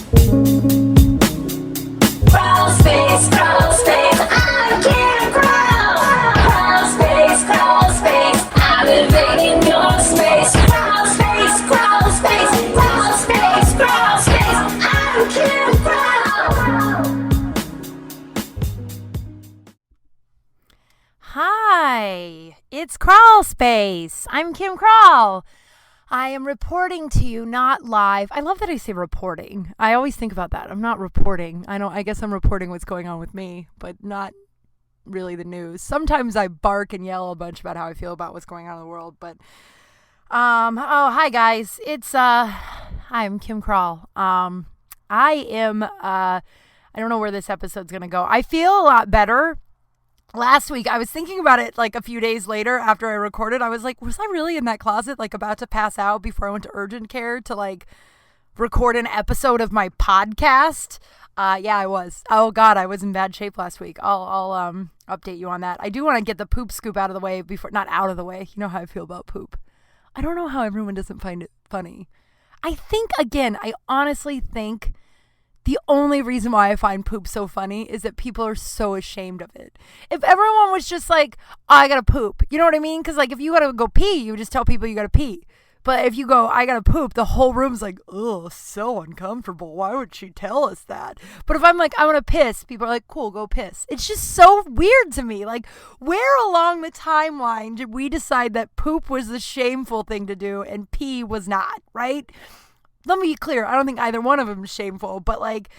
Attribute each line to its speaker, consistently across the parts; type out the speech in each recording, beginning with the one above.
Speaker 1: Kral Space, Kral Space, I can't crawl. Kral Space, I'm invading your space. Kral Space, Kral Space, Kral Space, Kral Space, I can't crawl.
Speaker 2: Hi, it's Kral Space. I'm Kim Kral. I am reporting to you, not live. I love that I say reporting. I always think about that. I'm not reporting. I guess I'm reporting what's going on with me, but not really the news. Sometimes I bark and yell a bunch about how I feel about what's going on in the world, but hi guys. I'm Kim Kral. I don't know where this episode's going to go. I feel a lot better. Last week, I was thinking about it like a few days later after I recorded. I was like, was I really in that closet, like about to pass out before I went to urgent care to like record an episode of my podcast? Yeah, I was. Oh God, I was in bad shape last week. I'll update you on that. I do want to get the poop scoop out of the way before, not out of the way. You know how I feel about poop. I don't know how everyone doesn't find it funny. I honestly think the only reason why I find poop so funny is that people are so ashamed of it. If everyone was just like, oh, I gotta poop, you know what I mean? Because like if you gotta go pee, you just tell people you gotta pee. But if you go, I gotta poop, the whole room's like, oh, so uncomfortable. Why would she tell us that? But if I'm like, I want to piss, people are like, cool, go piss. It's just so weird to me. Like, where along the timeline did we decide that poop was the shameful thing to do and pee was not, right? Let me be clear. I don't think either one of them is shameful, but like,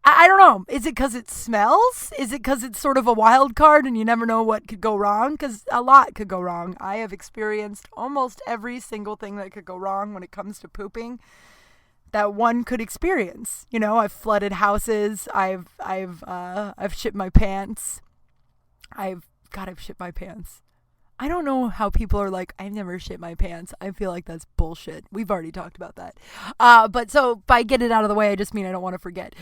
Speaker 2: I don't know. Is it because it smells? Is it because it's sort of a wild card and you never know what could go wrong? Because a lot could go wrong. I have experienced almost every single thing that could go wrong when it comes to pooping that one could experience. You know, I've flooded houses. I've shit my pants. I've shit my pants. I don't know how people are like, I've never shit my pants. I feel like that's bullshit. We've already talked about that. But so by get it out of the way, I just mean I don't want to forget.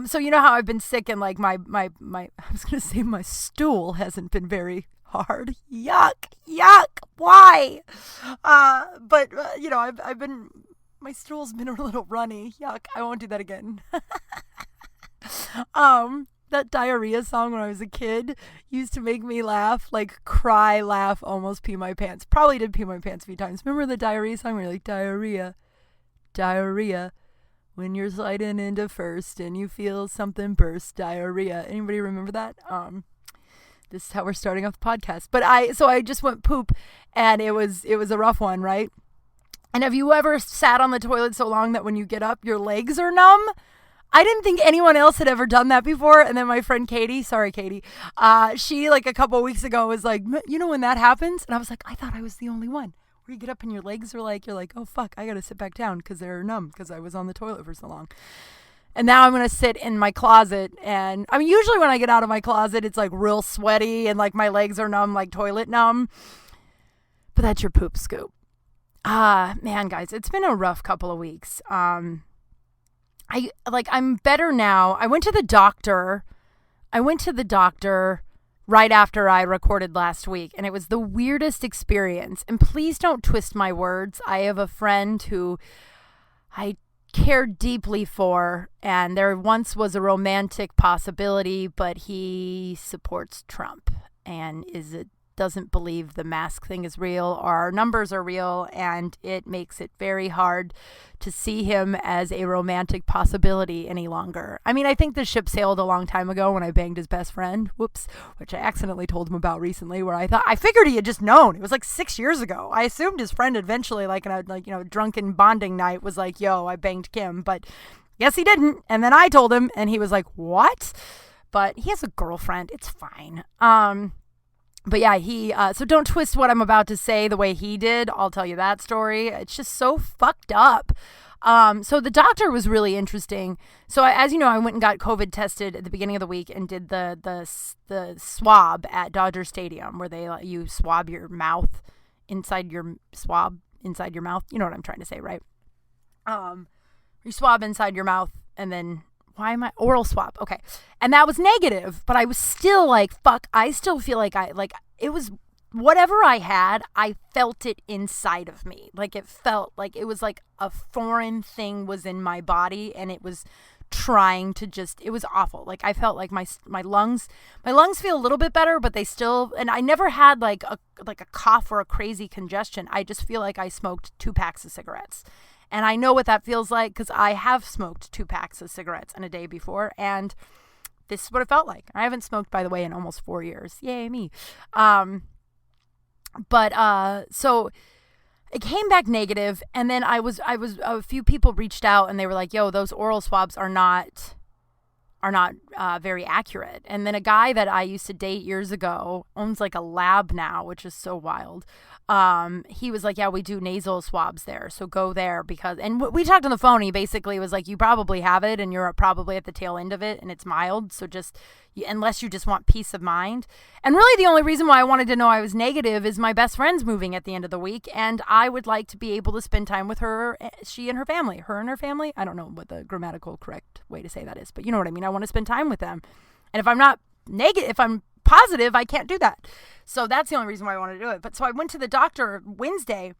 Speaker 2: So you know how I've been sick and like my I was going to say my stool hasn't been very hard. Yuck. Why? But you know, my stool's been a little runny. Yuck. I won't do that again. That diarrhea song when I was a kid used to make me laugh, like cry, laugh, almost pee my pants. Probably did pee my pants a few times. Remember the diarrhea song where you're like, diarrhea, when you're sliding into first and you feel something burst, diarrhea. Anybody remember that? This is how we're starting off the podcast. But I just went poop and it was a rough one, right? And have you ever sat on the toilet so long that when you get up, your legs are numb? I didn't think anyone else had ever done that before. And then my friend Katie, she like a couple of weeks ago was like, you know when that happens? And I was like, I thought I was the only one. Where you get up and your legs are like, you're like, oh fuck, I got to sit back down because they're numb because I was on the toilet for so long. And now I'm going to sit in my closet. And I mean, usually when I get out of my closet, it's like real sweaty and like my legs are numb, like toilet numb. But that's your poop scoop. Man, guys, it's been a rough couple of weeks. I'm better now. I went to the doctor right after I recorded last week, and it was the weirdest experience. And please don't twist my words. I have a friend who I care deeply for, and there once was a romantic possibility, but he supports Trump and doesn't believe the mask thing is real or our numbers are real, and it makes it very hard to see him as a romantic possibility any longer. I mean, I think the ship sailed a long time ago when I banged his best friend, which I accidentally told him about recently, where I figured he had just known. It was like 6 years ago. I assumed his friend eventually, like in a drunken bonding night, was like, yo, I banged Kim, but guess he didn't. And then I told him and he was like, what? But he has a girlfriend. It's fine. But yeah, so don't twist what I'm about to say the way he did. I'll tell you that story. It's just so fucked up. So the doctor was really interesting. So as you know, I went and got COVID tested at the beginning of the week and did the swab at Dodger Stadium where they let you swab your mouth inside your mouth. You know what I'm trying to say, right? You swab inside your mouth and then oral swab. Okay. And that was negative, but I was still like, fuck, I still feel like it was whatever I had, I felt it inside of me. Like it felt like it was like a foreign thing was in my body and it was trying to it was awful. Like I felt like my lungs feel a little bit better, but they still, and I never had like a cough or a crazy congestion. I just feel like I smoked 2 packs of cigarettes. And I know what that feels like because I have smoked 2 packs of cigarettes in a day before, and this is what it felt like. I haven't smoked, by the way, in almost 4 years. Yay, me. So it came back negative, and then a few people reached out and they were like, yo, those oral swabs are not very accurate. And then a guy that I used to date years ago owns like a lab now, which is so wild. He was like, yeah, we do nasal swabs there, so go there and we talked on the phone. He basically was like, you probably have it and you're probably at the tail end of it and it's mild. So unless you just want peace of mind. And really the only reason why I wanted to know I was negative is my best friend's moving at the end of the week, and I would like to be able to spend time with her, her and her family. I don't know what the grammatical correct way to say that is, but you know what I mean? I want to spend time with them. And if I'm not negative, if I'm positive, I can't do that. So that's the only reason why I want to do it. But so I went to the doctor Wednesday,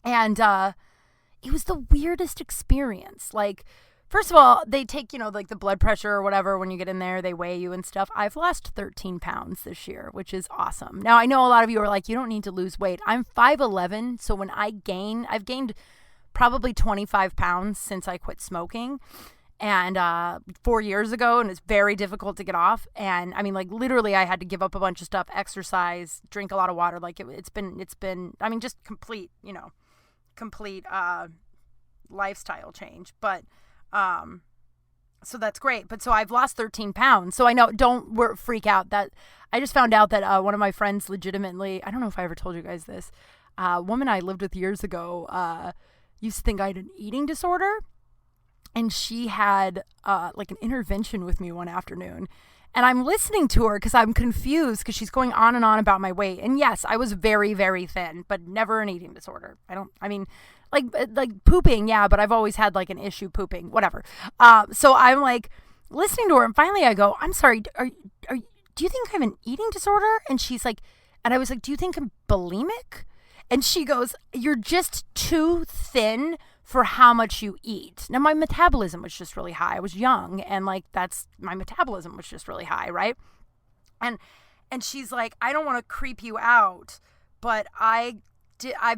Speaker 2: and it was the weirdest experience. Like, first of all, they take, like the blood pressure or whatever when you get in there, they weigh you and stuff. I've lost 13 pounds this year, which is awesome. Now, I know a lot of you are like, you don't need to lose weight. I'm 5'11", so when I've gained probably 25 pounds since I quit smoking. And 4 years ago, and it's very difficult to get off. And I mean, like literally, I had to give up a bunch of stuff, exercise, drink a lot of water. Like it's been. I mean, just complete lifestyle change. But so that's great. But so I've lost 13 pounds. So I know, don't freak out. That I just found out that one of my friends legitimately, I don't know if I ever told you guys this, a woman I lived with years ago used to think I had an eating disorder. And she had like an intervention with me one afternoon. And I'm listening to her because I'm confused because she's going on and on about my weight. And yes, I was very, very thin, but never an eating disorder. Like pooping, yeah, but I've always had like an issue pooping, whatever. So I'm like listening to her, and finally I go, I'm sorry, do you think I have an eating disorder? And she's like, and I was like, do you think I'm bulimic? And she goes, you're just too thin for how much you eat. Now, my metabolism was just really high. I was young, and like my metabolism was just really high, right? And she's like, I don't want to creep you out, but I've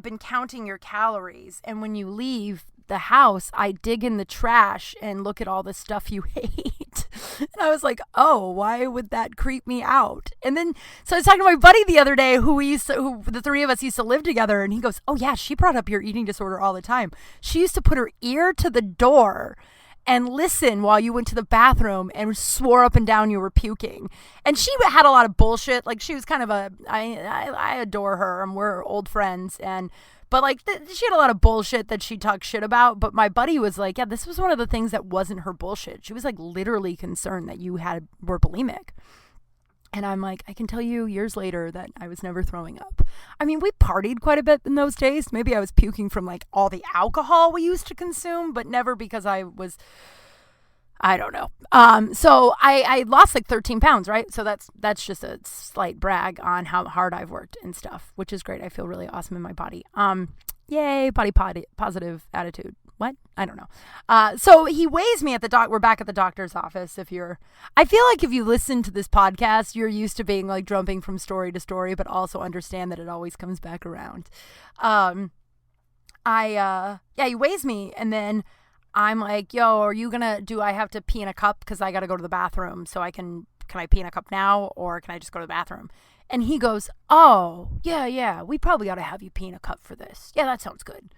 Speaker 2: been counting your calories, and when you leave the house, I dig in the trash and look at all the stuff you ate. And I was like, oh, why would that creep me out? And then, so I was talking to my buddy the other day who the three of us used to live together. And he goes, oh yeah, she brought up your eating disorder all the time. She used to put her ear to the door and listen while you went to the bathroom and swore up and down you were puking. And she had a lot of bullshit. Like she was kind of I adore her and we're old friends. But like she had a lot of bullshit that she talked shit about. But my buddy was like, yeah, this was one of the things that wasn't her bullshit. She was like literally concerned that you were bulimic. And I'm like, I can tell you years later that I was never throwing up. I mean, we partied quite a bit in those days. Maybe I was puking from like all the alcohol we used to consume, but never because I don't know. So I lost like 13 pounds, right? So that's just a slight brag on how hard I've worked and stuff, which is great. I feel really awesome in my body. Yay, body positive attitude. What? I don't know. So he weighs me at the we're back at the doctor's office. I feel like if you listen to this podcast, you're used to being like jumping from story to story, but also understand that it always comes back around. He weighs me, and then I'm like, yo, do I have to pee in a cup? Cause I got to go to the bathroom. So can I pee in a cup now, or can I just go to the bathroom? And he goes, oh yeah. We probably ought to have you pee in a cup for this. Yeah, that sounds good.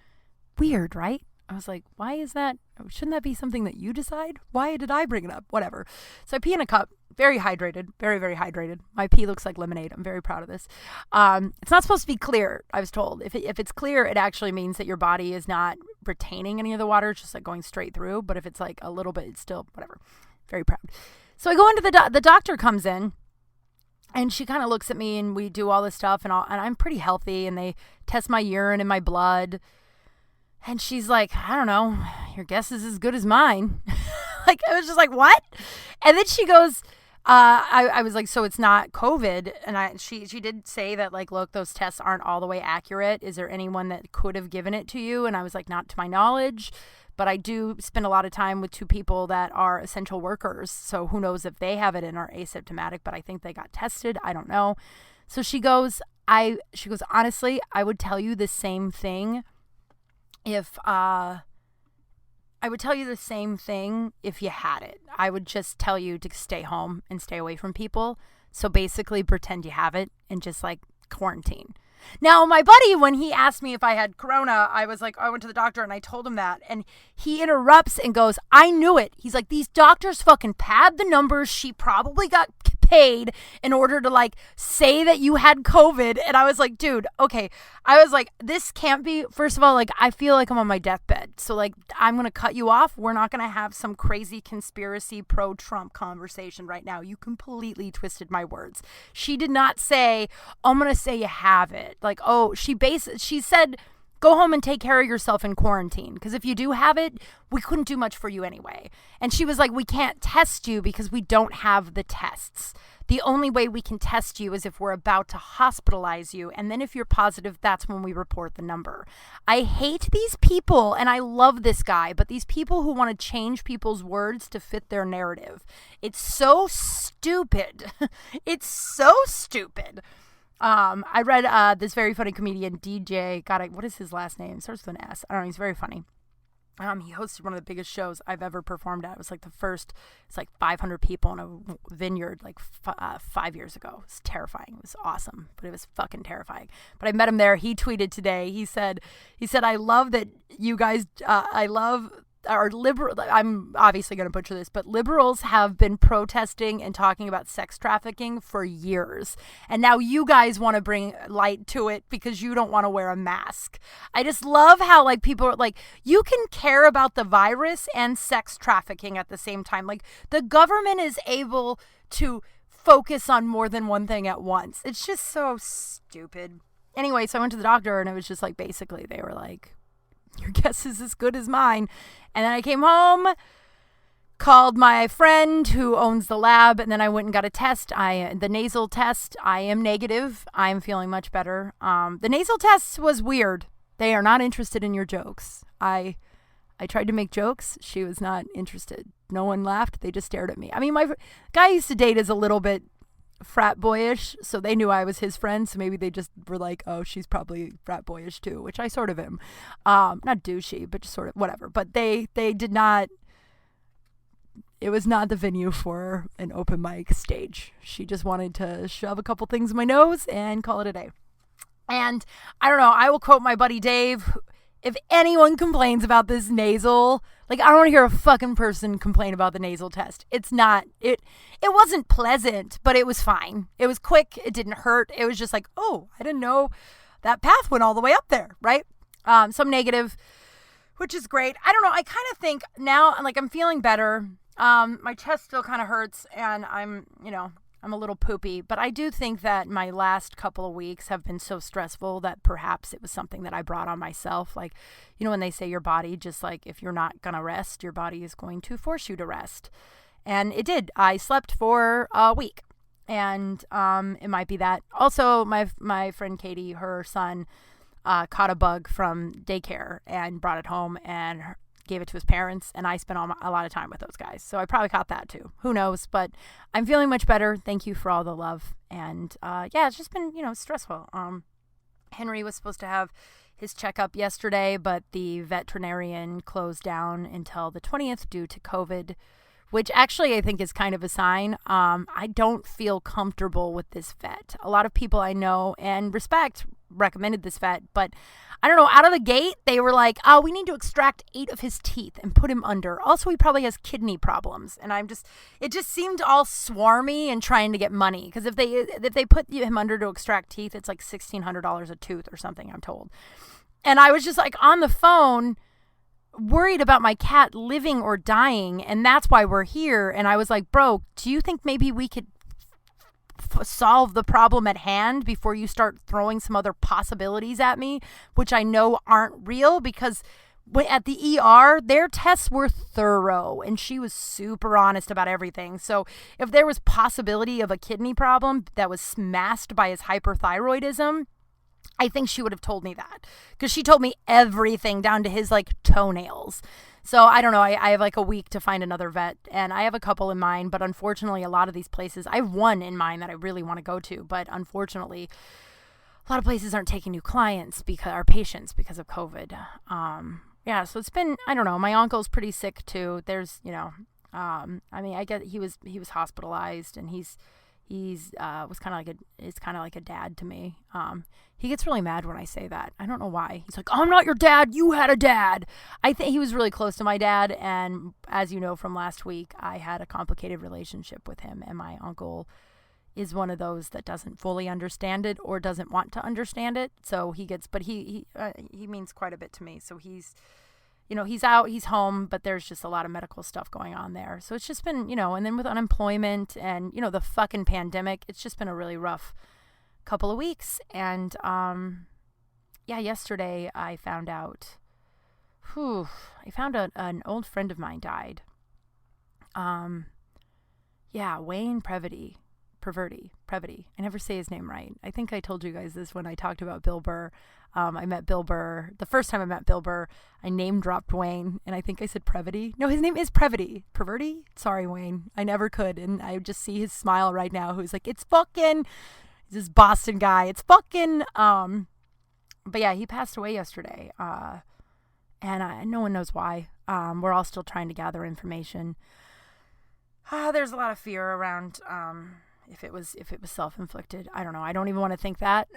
Speaker 2: Weird, right? I was like, why is that? Shouldn't that be something that you decide? Why did I bring it up? Whatever. So I pee in a cup, very hydrated, very, very hydrated. My pee looks like lemonade. I'm very proud of this. It's not supposed to be clear, I was told. If it's clear, it actually means that your body is not retaining any of the water. It's just like going straight through. But if it's like a little bit, it's still whatever. Very proud. So I go into the doctor comes in, and she kind of looks at me, and we do all this stuff, and I'm pretty healthy, and they test my urine and my blood. And she's like, I don't know, your guess is as good as mine. Like, I was just like, what? And then she goes, I was like, so it's not COVID. And she did say that, like, look, those tests aren't all the way accurate. Is there anyone that could have given it to you? And I was like, not to my knowledge. but I do spend a lot of time with two people that are essential workers. So who knows if they have it and are asymptomatic, but I think they got tested. I don't know. So she goes, honestly, I would tell you the same thing if you had it. I would just tell you to stay home and stay away from people. So basically pretend you have it and just like quarantine. Now, my buddy, when he asked me if I had corona, I was like, I went to the doctor and I told him that. And he interrupts and goes, I knew it. He's like, these doctors fucking pad the numbers. She probably got paid in order to like say that you had COVID. And I was like, dude, okay. I was like, this can't be, first of all, like, I feel like I'm on my deathbed. So like, I'm going to cut you off. We're not going to have some crazy conspiracy pro-Trump conversation right now. You completely twisted my words. She did not say, I'm going to say you have it. Like, oh, she said, go home and take care of yourself in quarantine. Because if you do have it, we couldn't do much for you anyway. And she was like, we can't test you because we don't have the tests. The only way we can test you is if we're about to hospitalize you. And then if you're positive, that's when we report the number. I hate these people, and I love this guy, but these people who want to change people's words to fit their narrative. It's so stupid. It's so stupid. I read this very funny comedian, DJ, what is his last name? It starts with an S. I don't know. He's very funny. He hosted one of the biggest shows I've ever performed at. It was like it's like 500 people in a vineyard like 5 years ago. It was terrifying. It was awesome, but it was fucking terrifying. But I met him there. He tweeted today. He said, I love that you guys, I'm obviously going to butcher this, but liberals have been protesting and talking about sex trafficking for years. And now you guys want to bring light to it because you don't want to wear a mask. I just love how like people are like, you can care about the virus and sex trafficking at the same time. Like the government is able to focus on more than one thing at once. It's just so stupid. Anyway, so I went to the doctor and it was just like, basically they were like, your guess is as good as mine. And then I came home, called my friend who owns the lab, and then I went and got a test. The nasal test, I am negative. I'm feeling much better. The nasal test was weird. They are not interested in your jokes. I tried to make jokes. She was not interested. No one laughed. They just stared at me. I mean, my guy I used to date is a little bit frat boyish, so they knew I was his friend, so maybe they just were like, oh, she's probably frat boyish too, which I sort of am. Not douchey, but just sort of whatever. But they did not, it was not the venue for an open mic stage. She just wanted to shove a couple things in my nose and call it a day. And I don't know, I will quote my buddy Dave. If anyone complains about this nasal, like, I don't want to hear a fucking person complain about the nasal test. It wasn't pleasant, but it was fine. It was quick. It didn't hurt. It was just like, oh, I didn't know that path went all the way up there, right? So I'm negative, which is great. I don't know. I kind of think now, like, I'm feeling better. My chest still kind of hurts, and I'm a little poopy, but I do think that my last couple of weeks have been so stressful that perhaps it was something that I brought on myself. Like, when they say your body, just like if you're not going to rest, your body is going to force you to rest. And it did. I slept for a week, and it might be that. Also, my friend Katie, her son caught a bug from daycare and brought it home and gave it to his parents, and I spent a lot of time with those guys. So I probably caught that too. Who knows? But I'm feeling much better. Thank you for all the love. And it's just been, stressful. Henry was supposed to have his checkup yesterday, but the veterinarian closed down until the 20th due to COVID, which actually I think is kind of a sign. I don't feel comfortable with this vet. A lot of people I know and respect recommended this vet, but I don't know, out of the gate, they were like, oh, we need to extract 8 of his teeth and put him under. Also, he probably has kidney problems. And it just seemed all swarmy and trying to get money. Because if they put him under to extract teeth, it's like $1,600 a tooth or something, I'm told. And I was just like on the phone, worried about my cat living or dying. And that's why we're here. And I was like, bro, do you think maybe we could solve the problem at hand before you start throwing some other possibilities at me, which I know aren't real? Because at the ER, their tests were thorough and she was super honest about everything. So if there was possibility of a kidney problem that was masked by his hyperthyroidism, I think she would have told me that, because she told me everything down to his like toenails. So I don't know. I have like a week to find another vet, and I have a couple in mind, but unfortunately a lot of these places, I have one in mind that I really want to go to, but unfortunately a lot of places aren't taking new clients because our patients because of COVID. Yeah, so it's been, I don't know, my uncle's pretty sick too. There's, I mean, I get he was hospitalized, and he's was kind of like is kind of like a dad to me. He gets really mad when I say that. I don't know why. He's like, "I'm not your dad. You had a dad." I think he was really close to my dad, and as you know from last week, I had a complicated relationship with him, and my uncle is one of those that doesn't fully understand it or doesn't want to understand it. So he gets, but he means quite a bit to me. So he's out, he's home, but there's just a lot of medical stuff going on there. So it's just been, and then with unemployment and, the fucking pandemic, it's just been a really rough couple of weeks. And, yesterday I found out, an old friend of mine died. Wayne Previty. I never say his name right. I think I told you guys this when I talked about Bill Burr. I met Bill Burr. The first time I met Bill Burr, I name dropped Wayne, and I think I said Previty. No, his name is Previty. Perverty? Sorry, Wayne. I never could, and I just see his smile right now, who's like, it's Fuckin. He's this Boston guy. It's Fuckin. But yeah, he passed away yesterday, and no one knows why. We're all still trying to gather information. There's a lot of fear around if it was self-inflicted. I don't know. I don't even want to think that.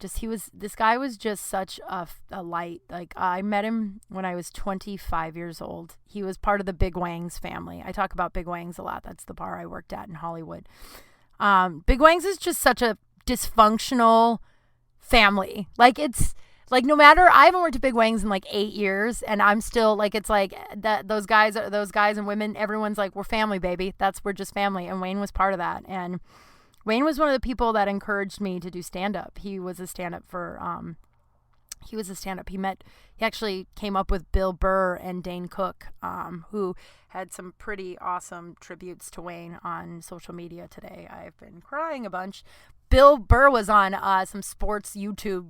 Speaker 2: This guy was just such a light. Like, I met him when I was 25 years old. He was part of the Big Wangs family. I talk about Big Wangs a lot. That's the bar I worked at in Hollywood. Big Wangs is just such a dysfunctional family. Like, it's like, no matter, I haven't worked at Big Wangs in like 8 years, and I'm still like, it's like that those guys and women, everyone's like, we're family, baby. We're just family. And Wayne was part of that. And Wayne was one of the people that encouraged me to do stand-up. He was a stand-up he actually came up with Bill Burr and Dane Cook, who had some pretty awesome tributes to Wayne on social media today. I've been crying a bunch. Bill Burr was on some sports YouTube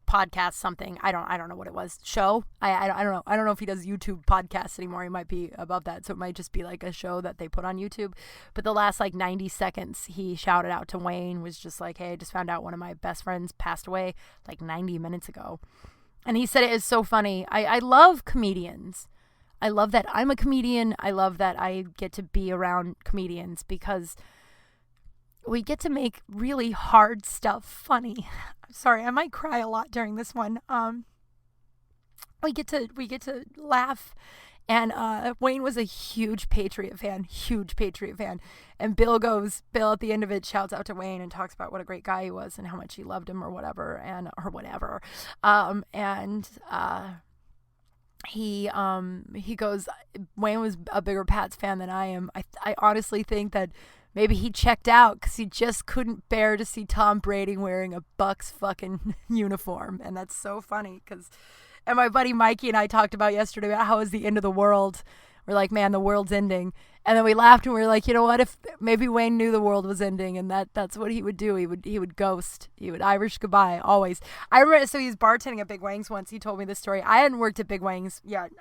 Speaker 2: podcast, something. I don't know what it was. Show? I don't know. I don't know if he does YouTube podcasts anymore. He might be above that. So it might just be like a show that they put on YouTube. But the last like 90 seconds, he shouted out to Wayne, was just like, hey, I just found out one of my best friends passed away like 90 minutes ago. And he said it is so funny. I love comedians. I love that I'm a comedian. I love that I get to be around comedians because we get to make really hard stuff funny. I'm sorry, I might cry a lot during this one. We get to laugh, and Wayne was a huge Patriot fan. And Bill at the end of it shouts out to Wayne and talks about what a great guy he was and how much he loved him or whatever. He goes, Wayne was a bigger Pats fan than I am. I honestly think that maybe he checked out because he just couldn't bear to see Tom Brady wearing a Bucs fucking uniform. And that's so funny and my buddy Mikey and I talked about yesterday about how it was the end of the world. We're like, man, the world's ending. And then we laughed and we were like, you know what? If maybe Wayne knew the world was ending, and that's what he would do. He would ghost. He would Irish goodbye always. I remember, so he was bartending at Big Wangs once. He told me this story. I hadn't worked at Big Wangs yet.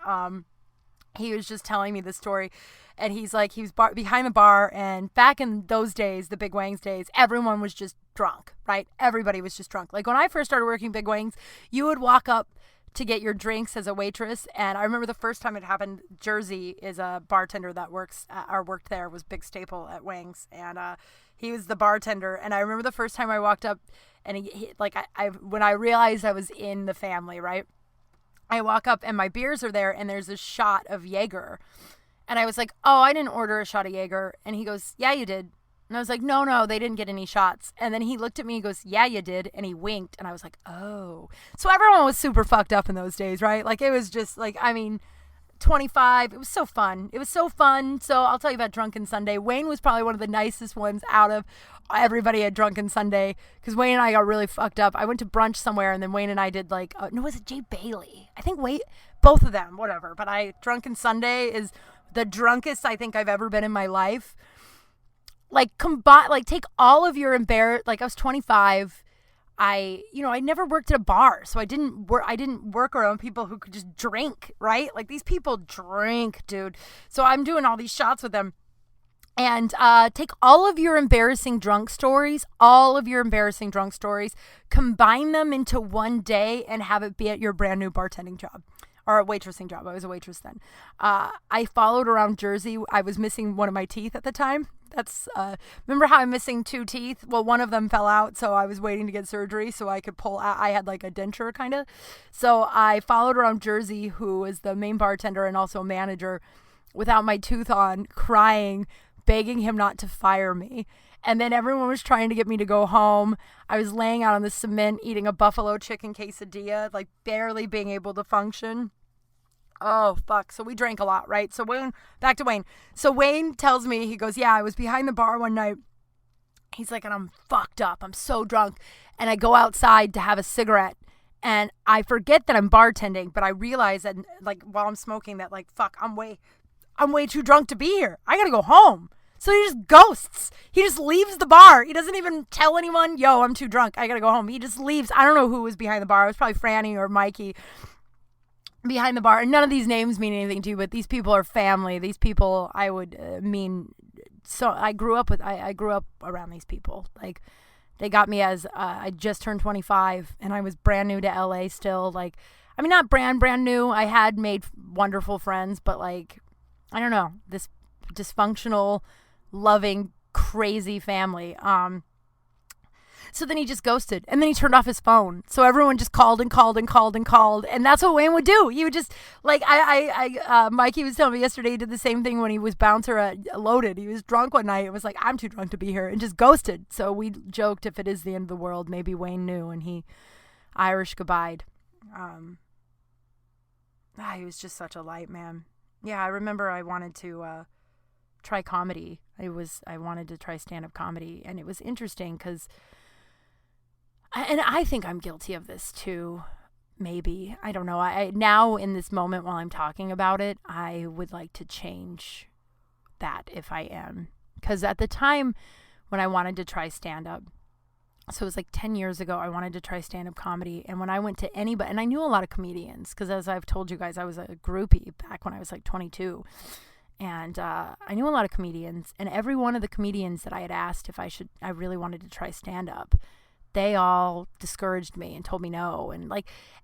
Speaker 2: He was just telling me this story, and he's like, he was behind the bar, and back in those days, the Big Wangs days, everyone was just drunk, right? Everybody was just drunk. Like, when I first started working Big Wangs, you would walk up to get your drinks as a waitress, and I remember the first time it happened, Jersey is a bartender that worked there, was big staple at Wangs, and he was the bartender, and I remember the first time I walked up, and when I realized I was in the family, right? I walk up and my beers are there and there's a shot of Jaeger. And I was like, oh, I didn't order a shot of Jaeger. And he goes, yeah, you did. And I was like, no, they didn't get any shots. And then he looked at me and goes, yeah, you did. And he winked. And I was like, oh. So everyone was super fucked up in those days, right? Like, it was just like, 25. It was so fun. So I'll tell you about Drunken Sunday. Wayne was probably one of the nicest ones out of everybody at Drunken Sunday, because Wayne and I got really fucked up. I went to brunch somewhere, and then Wayne and I did like, was it Jay Bailey? I think both of them, whatever. But Drunken Sunday is the drunkest I think I've ever been in my life. Like, take all of your I was 25. I never worked at a bar, so I didn't work around people who could just drink, right? Like these people drink, dude. So I'm doing all these shots with them. And take all of your embarrassing drunk stories, combine them into one day and have it be at your brand new bartending job or a waitressing job. I was a waitress then. I followed around Jersey. I was missing one of my teeth at the time. Remember how I'm missing 2 teeth? Well, one of them fell out, so I was waiting to get surgery so I could pull out. I had like a denture kind of. So I followed around Jersey, who was the main bartender and also a manager, without my tooth on, crying, begging him not to fire me. And then everyone was trying to get me to go home. I was laying out on the cement eating a buffalo chicken quesadilla, like barely being able to function. Oh, fuck. So we drank a lot, right? So back to Wayne. So Wayne tells me, he goes, yeah, I was behind the bar one night. He's like, and I'm fucked up. I'm so drunk. And I go outside to have a cigarette. And I forget that I'm bartending, but I realize that, like, while I'm smoking, that, like, fuck, I'm way too drunk to be here. I gotta go home. So he just ghosts. He just leaves the bar. He doesn't even tell anyone, yo, I'm too drunk. I gotta go home. He just leaves. I don't know who was behind the bar. It was probably Franny or Mikey behind the bar. And none of these names mean anything to you, but these people are family. These people I would mean. So I grew up around these people. Like, they got me as I just turned 25 and I was brand new to LA still. Like, I mean, not brand new. I had made wonderful friends, but like, I don't know, this dysfunctional, loving, crazy family. So then he just ghosted, and then he turned off his phone. So everyone just called, and that's what Wayne would do. He would just, like, Mikey was telling me yesterday he did the same thing when he was bouncer at Loaded. He was drunk one night and was like, I'm too drunk to be here, and just ghosted. So we joked, if it is the end of the world, maybe Wayne knew, and he Irish goodbyed. He was just such a light man. Yeah, I remember I wanted to try comedy. I wanted to try stand-up comedy, and it was interesting because, and I think I'm guilty of this too, maybe. I don't know. I now in this moment while I'm talking about it, I would like to change that if I am. Because at the time when I wanted to try stand-up, so it was like 10 years ago, I wanted to try stand-up comedy. And when I went to anybody, and I knew a lot of comedians, because as I've told you guys, I was a groupie back when I was like 22. And I knew a lot of comedians. And every one of the comedians that I had asked if I really wanted to try stand-up, they all discouraged me and told me no. And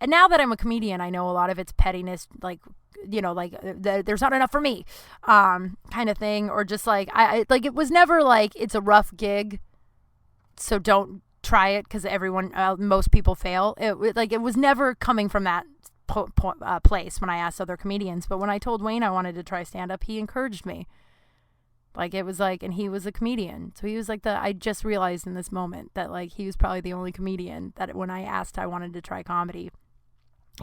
Speaker 2: now that I'm a comedian, I know a lot of it's pettiness, like, you know, like there's not enough for me kind of thing. Or just like, it was never like, it's a rough gig, so don't try it because most people fail. It was never coming from that place when I asked other comedians. But when I told Wayne I wanted to try stand-up, he encouraged me. Like, it was like, and he was a comedian. So he was like I just realized in this moment that, like, he was probably the only comedian that when I asked I wanted to try comedy,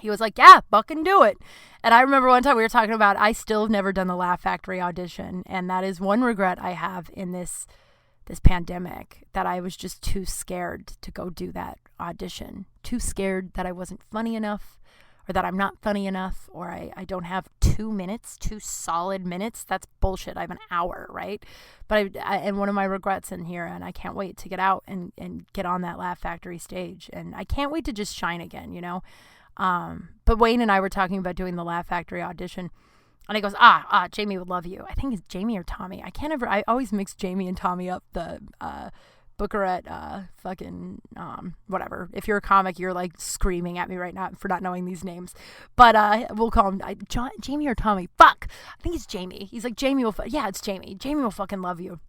Speaker 2: he was like, yeah, fucking do it. And I remember one time we were talking about, I still have never done the Laugh Factory audition. And that is one regret I have in this pandemic, that I was just too scared to go do that audition. Too scared that I wasn't funny enough, or that I'm not funny enough, or I don't have 2 minutes, 2 solid minutes. That's bullshit. I have an hour, right? But and one of my regrets in here, and I can't wait to get out and get on that Laugh Factory stage. And I can't wait to just shine again, you know? But Wayne and I were talking about doing the Laugh Factory audition. And he goes, Jamie would love you. I think it's Jamie or Tommy. I always mix Jamie and Tommy up. The booker at fucking whatever. If you're a comic, you're like screaming at me right now for not knowing these names. But we'll call him Jamie or Tommy. Fuck. I think it's Jamie. He's like, Jamie will, yeah, it's Jamie. Jamie will fucking love you.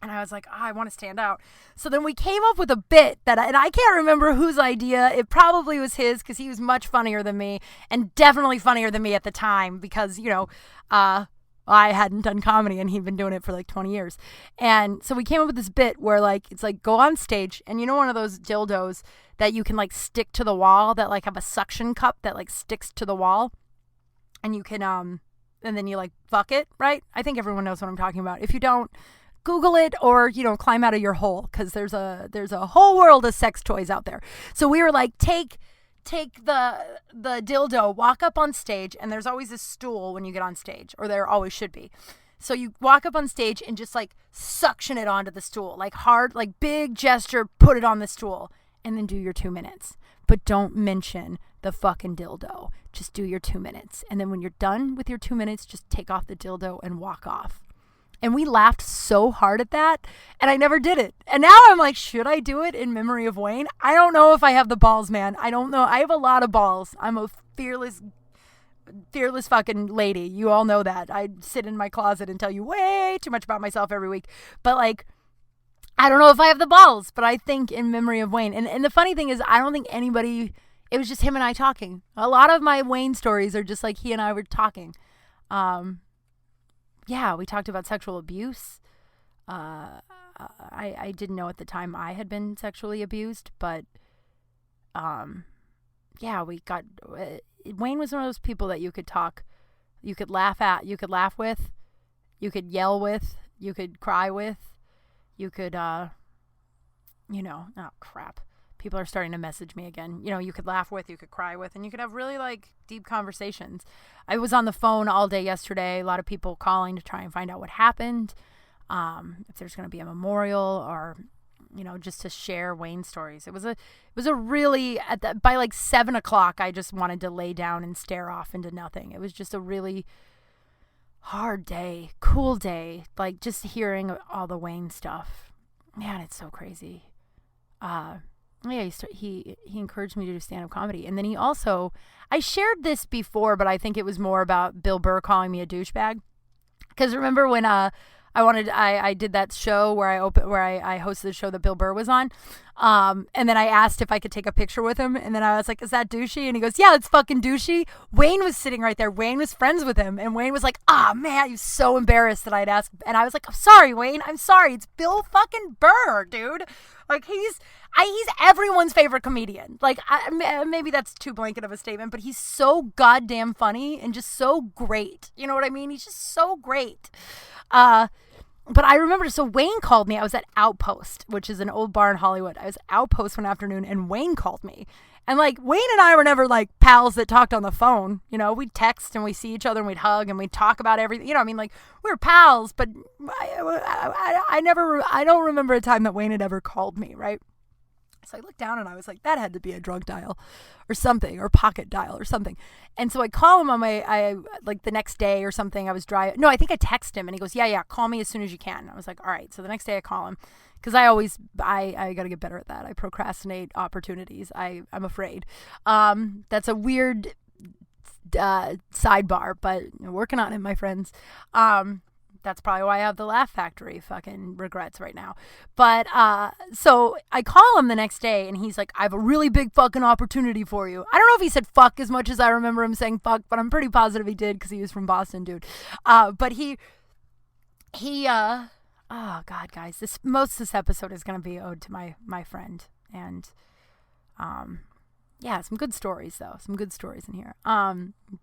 Speaker 2: And I was like, I want to stand out. So then we came up with a bit and I can't remember whose idea. It probably was his, because he was much funnier than me, and definitely funnier than me at the time, because, you know, I hadn't done comedy and he'd been doing it for like 20 years. And so we came up with this bit where, like, it's like, go on stage, and you know, one of those dildos that you can like stick to the wall, that like have a suction cup that like sticks to the wall, and you can and then you like fuck it, right? I think everyone knows what I'm talking about. If you don't, Google it, or, you know, climb out of your hole, because there's a whole world of sex toys out there. So we were like, take the dildo, walk up on stage, and there's always a stool when you get on stage, or there always should be. So you walk up on stage and just like suction it onto the stool, like hard, like big gesture, put it on the stool, and then do your 2 minutes. But don't mention the fucking dildo. Just do your 2 minutes. And then when you're done with your 2 minutes, just take off the dildo and walk off. And we laughed so hard at that, and I never did it. And now I'm like, should I do it in memory of Wayne? I don't know if I have the balls, man. I don't know. I have a lot of balls. I'm a fearless fucking lady. You all know that. I sit in my closet and tell you way too much about myself every week. But like, I don't know if I have the balls, but I think in memory of Wayne. And the funny thing is, I don't think anybody, it was just him and I talking. A lot of my Wayne stories are just like he and I were talking. Yeah, we talked about sexual abuse. I didn't know at the time I had been sexually abused, but yeah, we got, Wayne was one of those people that you could talk, you could laugh at, you could laugh with, you could yell with, you could cry with. You could, oh crap. People are starting to message me again. You could laugh with, you could cry with, and you could have really like deep conversations. I was on the phone all day yesterday. A lot of people calling to try and find out what happened. If there's going to be a memorial or, just to share Wayne's stories. It was a really, by like 7:00, I just wanted to lay down and stare off into nothing. It was just a really hard day, cool day, like just hearing all the Wayne stuff. Man, it's so crazy. Yeah, he encouraged me to do stand-up comedy. And then he also, I shared this before, but I think it was more about Bill Burr calling me a douchebag. Because remember when I did that show where I hosted the show that Bill Burr was on. And then I asked if I could take a picture with him. And then I was like, is that douchey? And he goes, yeah, it's fucking douchey. Wayne was sitting right there. Wayne was friends with him. And Wayne was like, man, he was so embarrassed that I'd asked. And I was like, I'm sorry, Wayne. I'm sorry. It's Bill fucking Burr, dude. Like he's everyone's favorite comedian. Like maybe that's too blanket of a statement, but he's so goddamn funny and just so great. You know what I mean? He's just so great. But I remember, so Wayne called me. I was at Outpost, which is an old bar in Hollywood. I was at Outpost one afternoon, and Wayne called me. And, like, Wayne and I were never, like, pals that talked on the phone. We'd text, and we'd see each other, and we'd hug, and we'd talk about everything. Like, we were pals, but I don't remember a time that Wayne had ever called me, right? So I looked down, and I was like, that had to be a drunk dial or something, or pocket dial or something. And so I call him on like the next day or something. I was driving. No, I think I texted him, and he goes, yeah, call me as soon as you can. And I was like, all right. So the next day I call him, because I got to get better at that. I procrastinate opportunities. I'm afraid. That's a weird sidebar, but working on it, my friends. That's probably why I have the Laugh Factory fucking regrets right now. But, so I call him the next day, and he's like, I have a really big fucking opportunity for you. I don't know if he said fuck as much as I remember him saying fuck, but I'm pretty positive he did, because he was from Boston, dude. But oh God, guys, most of this episode is going to be owed to my friend. And, yeah, some good stories, though. Some good stories in here.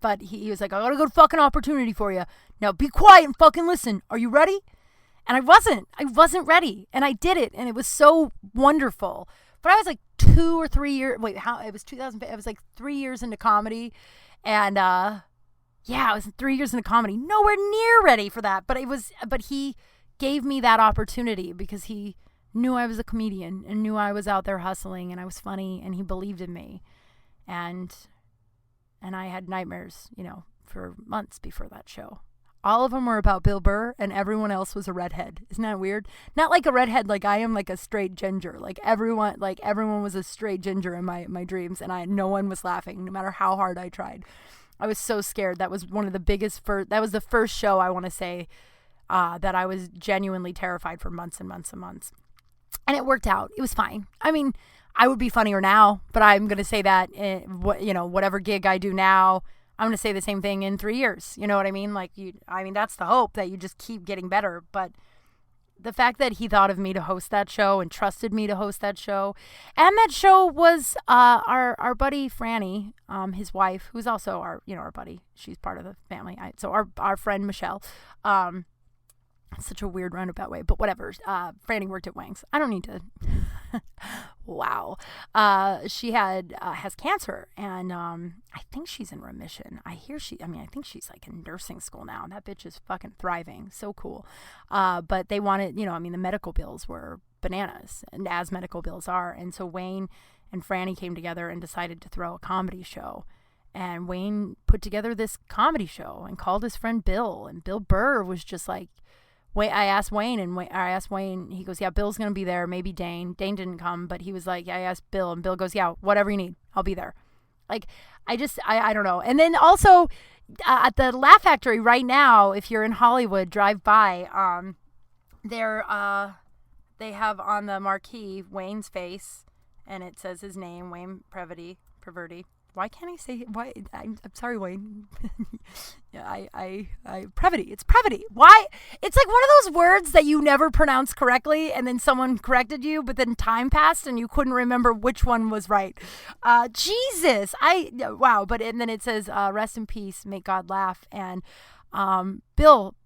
Speaker 2: But he was like, I got a good fucking opportunity for you. Now be quiet and fucking listen. Are you ready? And I wasn't ready. And I did it. And it was so wonderful. But I was like 2 or 3 years, it was 2000, I was like 3 years into comedy. And, yeah, I was 3 years into comedy. Nowhere near ready for that. But he gave me that opportunity because he knew I was a comedian and knew I was out there hustling and I was funny and he believed in me. And I had nightmares, for months before that show. All of them were about Bill Burr and everyone else was a redhead. Isn't that weird? Not like a redhead, like I am like a straight ginger. Like everyone was a straight ginger in my dreams and no one was laughing no matter how hard I tried. I was so scared. That was one of the biggest, that was the first show I want to say that I was genuinely terrified for months and months and months. And it worked out. It was fine. I mean, I would be funnier now, but I'm going to say that, whatever gig I do now, I'm going to say the same thing in 3 years. You know what I mean? That's the hope, that you just keep getting better. But the fact that he thought of me to host that show and trusted me to host that show. And that show was our buddy Franny, his wife, who's also our buddy. She's part of the family. So our friend Michelle. Such a weird roundabout way, but whatever. Franny worked at Wang's. I don't need to. Wow. She has cancer, and I think she's in remission. I think she's like in nursing school now. That bitch is fucking thriving. So cool. But they wanted, the medical bills were bananas, and as medical bills are. And so Wayne and Franny came together and decided to throw a comedy show. And Wayne put together this comedy show and called his friend Bill. And Bill Burr was just like, I asked Wayne, he goes, yeah, Bill's going to be there. Maybe Dane. Dane didn't come, but he was like, yeah, I asked Bill. And Bill goes, yeah, whatever you need, I'll be there. Like, I don't know. And then also at the Laugh Factory right now, if you're in Hollywood, drive by, they have on the marquee Wayne's face, and it says his name, Wayne Preverty. Why can't I say why? I'm sorry, Wayne. Yeah, Previty. It's Previty. Why? It's like one of those words that you never pronounce correctly, and then someone corrected you, but then time passed and you couldn't remember which one was right. Jesus, wow. But and then it says, "Rest in peace, make God laugh." And Bill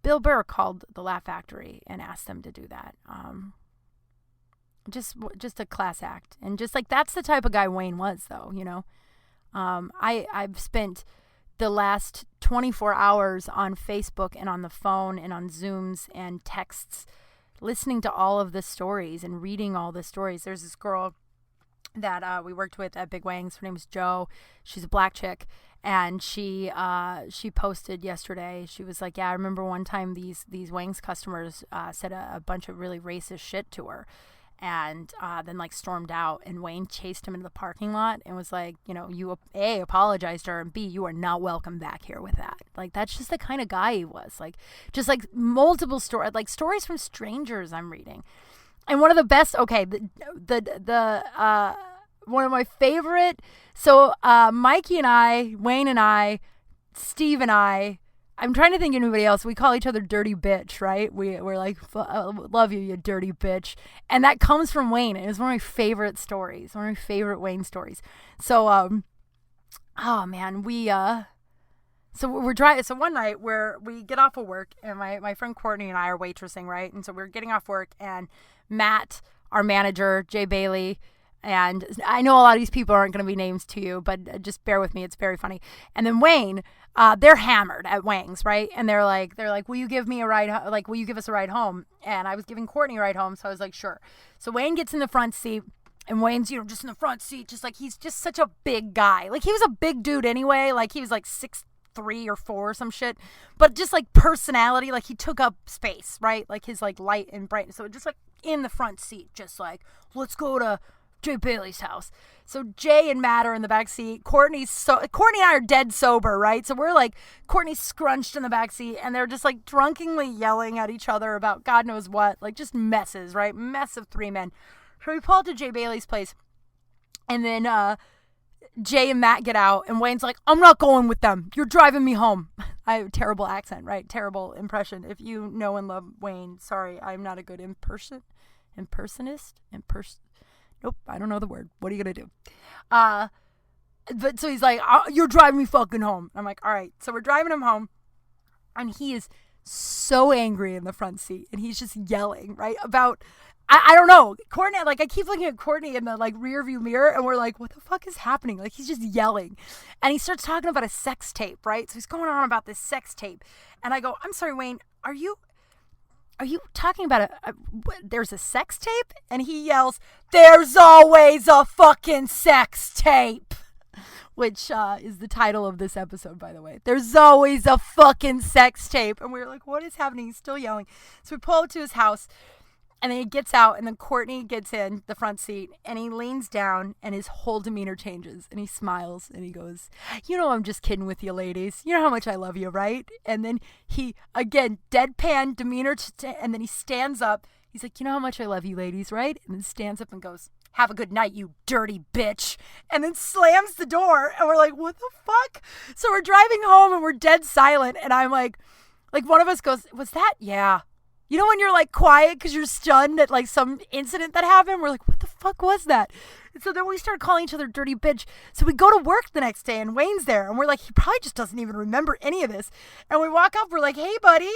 Speaker 2: Burr called the Laugh Factory and asked them to do that. Just a class act. And just like, that's the type of guy Wayne was, though, you know. I've spent the last 24 hours on Facebook and on the phone and on Zooms and texts listening to all of the stories and reading all the stories. There's this girl that we worked with at Big Wangs. Her name is Jo. She's a black chick. And she posted yesterday. She was like, yeah, I remember one time these Wangs customers said a bunch of really racist shit to her. And then like stormed out, and Wayne chased him into the parking lot and was like, you know, you A, apologized to her, and B, you are not welcome back here with that. Like, that's just the kind of guy he was. Like, just like multiple stories, like stories from strangers I'm reading. And one of the best, okay, one of my favorite, so Mikey and I, Wayne and I, Steve and I, I'm trying to think of anybody else. We call each other dirty bitch, right? We're like, love you, you dirty bitch. And that comes from Wayne. It was one of my favorite stories, one of my favorite Wayne stories. So, oh man, so we're driving. So one night we get off of work, and my friend Courtney and I are waitressing, right? And so we're getting off work, and Matt, our manager, Jay Bailey, and I know a lot of these people aren't going to be names to you, but just bear with me. It's very funny. And then Wayne, they're hammered at Wangs, right? And they're like, will you give me a ride? Will you give us a ride home? And I was giving Courtney a ride home. So I was like, sure. So Wayne gets in the front seat, and Wayne's, just in the front seat, just like, he's just such a big guy. Like, he was a big dude anyway. Like, he was like 6'3" or 4" or some shit, but just like personality, like he took up space, right? Like his like light and brightness. So just like in the front seat, just like, let's go to Jay Bailey's house. So Jay and Matt are in the back seat. Courtney and I are dead sober, right? So we're like, Courtney's scrunched in the back seat, and they're just like drunkenly yelling at each other about God knows what, like just messes, right? Mess of three men. So we pull up to Jay Bailey's place, and then Jay and Matt get out, and Wayne's like, I'm not going with them. You're driving me home. I have a terrible accent, right? Terrible impression. If you know and love Wayne, sorry, I'm not a good impersonist. Nope, I don't know the word. What are you going to do? But so he's like, you're driving me fucking home. I'm like, all right. So we're driving him home, and he is so angry in the front seat, and he's just yelling, right? About, I don't know, Courtney, like I keep looking at Courtney in the like rear view mirror, and we're like, what the fuck is happening? Like, he's just yelling, and he starts talking about a sex tape, right? So he's going on about this sex tape, and I go, I'm sorry, Wayne, are you talking about there's a sex tape? And he yells, there's always a fucking sex tape, which is the title of this episode, by the way. There's always a fucking sex tape. And we were like, what is happening? He's still yelling. So we pull up to his house, and then he gets out, and then Courtney gets in the front seat, and he leans down, and his whole demeanor changes, and he smiles, and he goes, I'm just kidding with you, ladies. You know how much I love you, right? And then he, again, deadpan demeanor, and then he stands up. He's like, you know how much I love you, ladies, right? And then stands up and goes, have a good night, you dirty bitch. And then slams the door, and we're like, what the fuck? So we're driving home, and we're dead silent, and I'm like one of us goes, was that? Yeah. You know when you're like quiet because you're stunned at like some incident that happened? We're like, what the fuck was that? And so then we start calling each other dirty bitch. So we go to work the next day, and Wayne's there, and we're like, he probably just doesn't even remember any of this. And we walk up, we're like, hey buddy,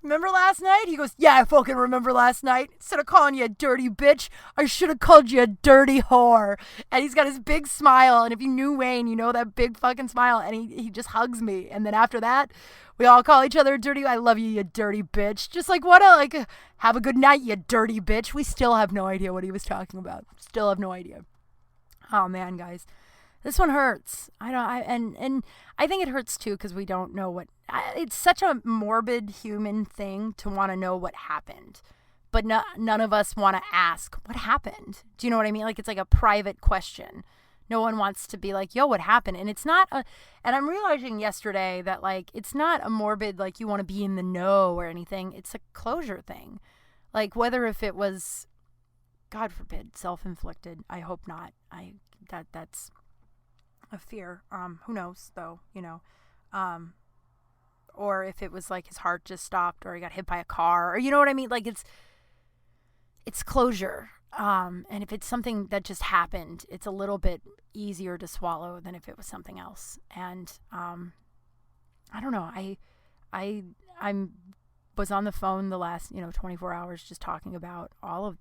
Speaker 2: remember last night? He goes, yeah, I fucking remember last night. Instead of calling you a dirty bitch, I should have called you a dirty whore. And he's got his big smile. And if you knew Wayne, you know that big fucking smile. And he just hugs me. And then after that, we all call each other dirty. I love you, you dirty bitch. Just like, have a good night, you dirty bitch. We still have no idea what he was talking about. Still have no idea. Oh, man, guys. This one hurts. And I think it hurts too because we don't know it's such a morbid human thing to want to know what happened. But none of us want to ask what happened. Do you know what I mean? Like, it's like a private question. No one wants to be like, yo, what happened? And it's not and I'm realizing yesterday that, like, it's not a morbid, like, you want to be in the know or anything. It's a closure thing. Like, whether if it was, God forbid, self-inflicted. I hope not. That's a fear. Who knows though, or if it was like his heart just stopped or he got hit by a car or you know what I mean? Like it's closure. And if it's something that just happened, it's a little bit easier to swallow than if it was something else. And, I don't know. I was on the phone the last, 24 hours just talking about all of,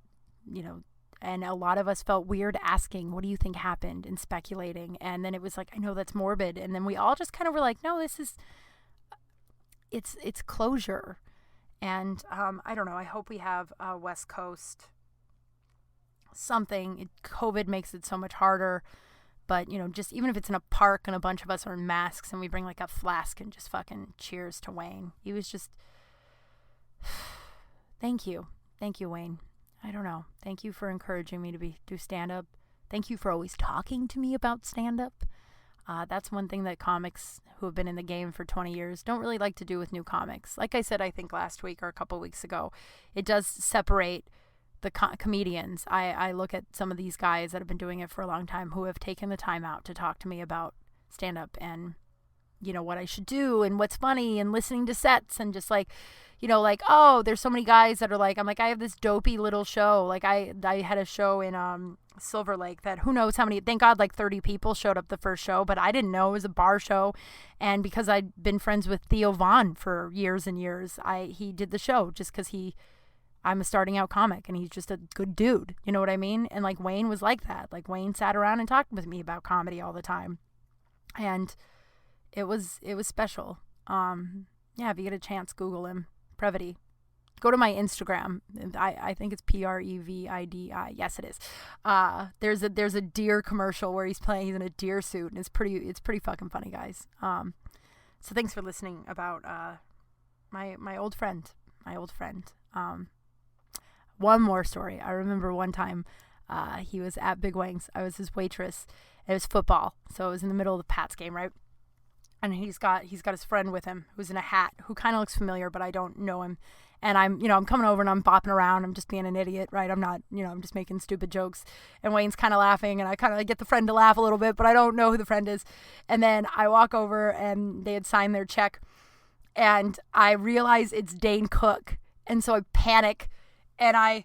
Speaker 2: and a lot of us felt weird asking, what do you think happened, and speculating. And then it was like, I know that's morbid. And then we all just kind of were like, no, it's closure. And I don't know. I hope we have a West Coast something. COVID makes it so much harder. But, just even if it's in a park and a bunch of us are in masks and we bring like a flask and just fucking cheers to Wayne. He was just, thank you. Thank you, Wayne. I don't know. Thank you for encouraging me to do stand-up. Thank you for always talking to me about stand-up. That's one thing that comics who have been in the game for 20 years don't really like to do with new comics. Like I said, I think last week or a couple weeks ago, it does separate the comedians. I look at some of these guys that have been doing it for a long time who have taken the time out to talk to me about stand-up and, what I should do and what's funny and listening to sets and just like, oh, there's so many guys that are like, I'm like, I have this dopey little show. Like I had a show in Silver Lake that who knows how many, thank God, like 30 people showed up the first show, but I didn't know it was a bar show. And because I'd been friends with Theo Vaughn for years and years, he did the show just because I'm a starting out comic and he's just a good dude. You know what I mean? And like Wayne was like that. Like Wayne sat around and talked with me about comedy all the time. And it was special. Yeah, if you get a chance, Google him. Previdi. Go to my Instagram. I think it's Previdi. Yes, it is. There's a deer commercial where he's in a deer suit, and it's pretty fucking funny, guys. So thanks for listening about my old friend. One more story. I remember one time he was at Big Wang's. I was his waitress. It was football, so it was in the middle of the Pats game, right? And he's got his friend with him who's in a hat who kind of looks familiar, but I don't know him. And I'm coming over and I'm bopping around. I'm just being an idiot, right? I'm not, I'm just making stupid jokes. And Wayne's kind of laughing and I kind of get the friend to laugh a little bit, but I don't know who the friend is. And then I walk over and they had signed their check and I realize it's Dane Cook. And so I panic and I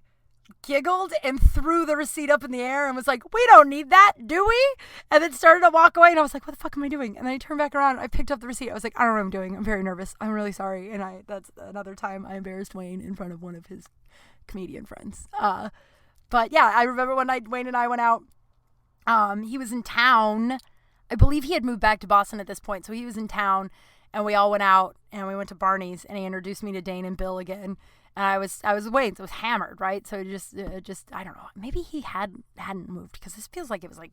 Speaker 2: giggled and threw the receipt up in the air and was like, we don't need that, do we? And then started to walk away and I was like, what the fuck am I doing? And then I turned back around, I picked up the receipt. I was like, I don't know what I'm doing. I'm very nervous. I'm really sorry. And that's another time I embarrassed Wayne in front of one of his comedian friends. But yeah, I remember one night Wayne and I went out. He was in town. I believe he had moved back to Boston at this point. So he was in town and we all went out and we went to Barney's and he introduced me to Dane and Bill again. And I was Wayne, so it was hammered, right? So just I don't know. Maybe he hadn't moved because this feels like it was like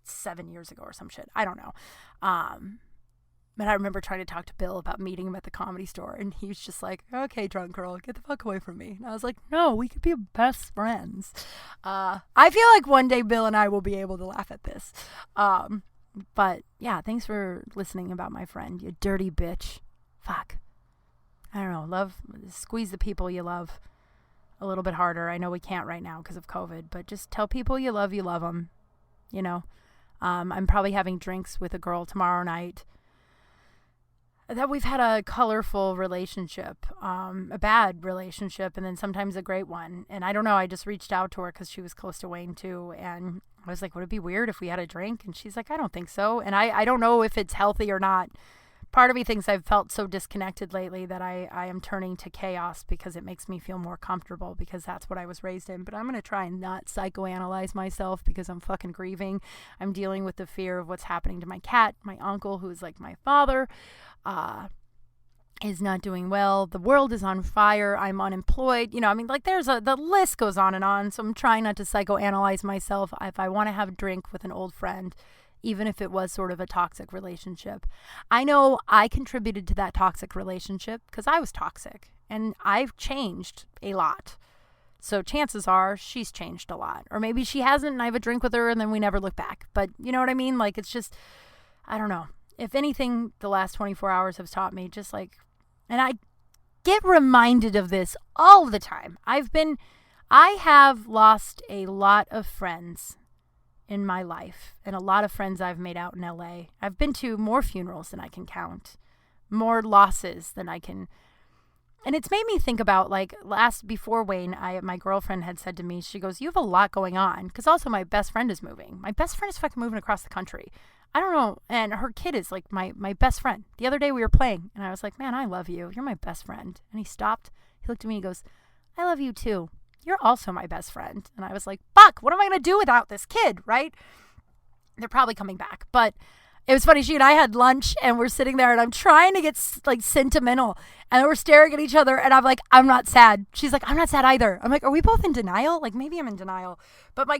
Speaker 2: 7 years ago or some shit. I don't know. But I remember trying to talk to Bill about meeting him at the Comedy Store, and he was just like, "Okay, drunk girl, get the fuck away from me." And I was like, "No, we could be best friends." I feel like one day Bill and I will be able to laugh at this. But yeah, thanks for listening about my friend, you dirty bitch. Fuck. I don't know, squeeze the people you love a little bit harder. I know we can't right now because of COVID, but just tell people you love them, I'm probably having drinks with a girl tomorrow night that we've had a colorful relationship, a bad relationship, and then sometimes a great one. And I don't know, I just reached out to her because she was close to Wayne too, and I was like, would it be weird if we had a drink? And she's like, I don't think so. And I don't know if it's healthy or not. part of me thinks I've felt so disconnected lately that I am turning to chaos because it makes me feel more comfortable, because that's what I was raised in. But I'm going to try and not psychoanalyze myself because I'm fucking grieving. I'm dealing with the fear of what's happening to my cat. My uncle, who is like my father, is not doing well. The world is on fire. I'm unemployed. You know, I mean, like the list goes on and on. So I'm trying not to psychoanalyze myself. If I want to have a drink with an old friend, even if it was sort of a toxic relationship, I know I contributed to that toxic relationship because I was toxic and I've changed a lot. So chances are she's changed a lot, or maybe she hasn't and I have a drink with her and then we never look back. But you know what I mean? Like, it's just, I don't know. If anything, the last 24 hours have taught me just like, and I get reminded of this all the time. I have lost a lot of friends in my life, and a lot of friends I've made out in LA. I've been to more funerals than I can count, more losses than I can. And it's made me think about, like, before Wayne, my girlfriend had said to me, she goes, you have a lot going on. Because also my best friend is moving. My best friend is fucking moving across the country. I don't know. And her kid is like my best friend. The other day we were playing and I was like, man, I love you. You're my best friend. And he stopped. He looked at me and he goes, I love you too. You're also my best friend. And I was like, fuck, what am I going to do without this kid, right? They're probably coming back. But it was funny. She and I had lunch and we're sitting there and I'm trying to get like sentimental. And we're staring at each other and I'm like, I'm not sad. She's like, I'm not sad either. I'm like, are we both in denial? Like, maybe I'm in denial. But my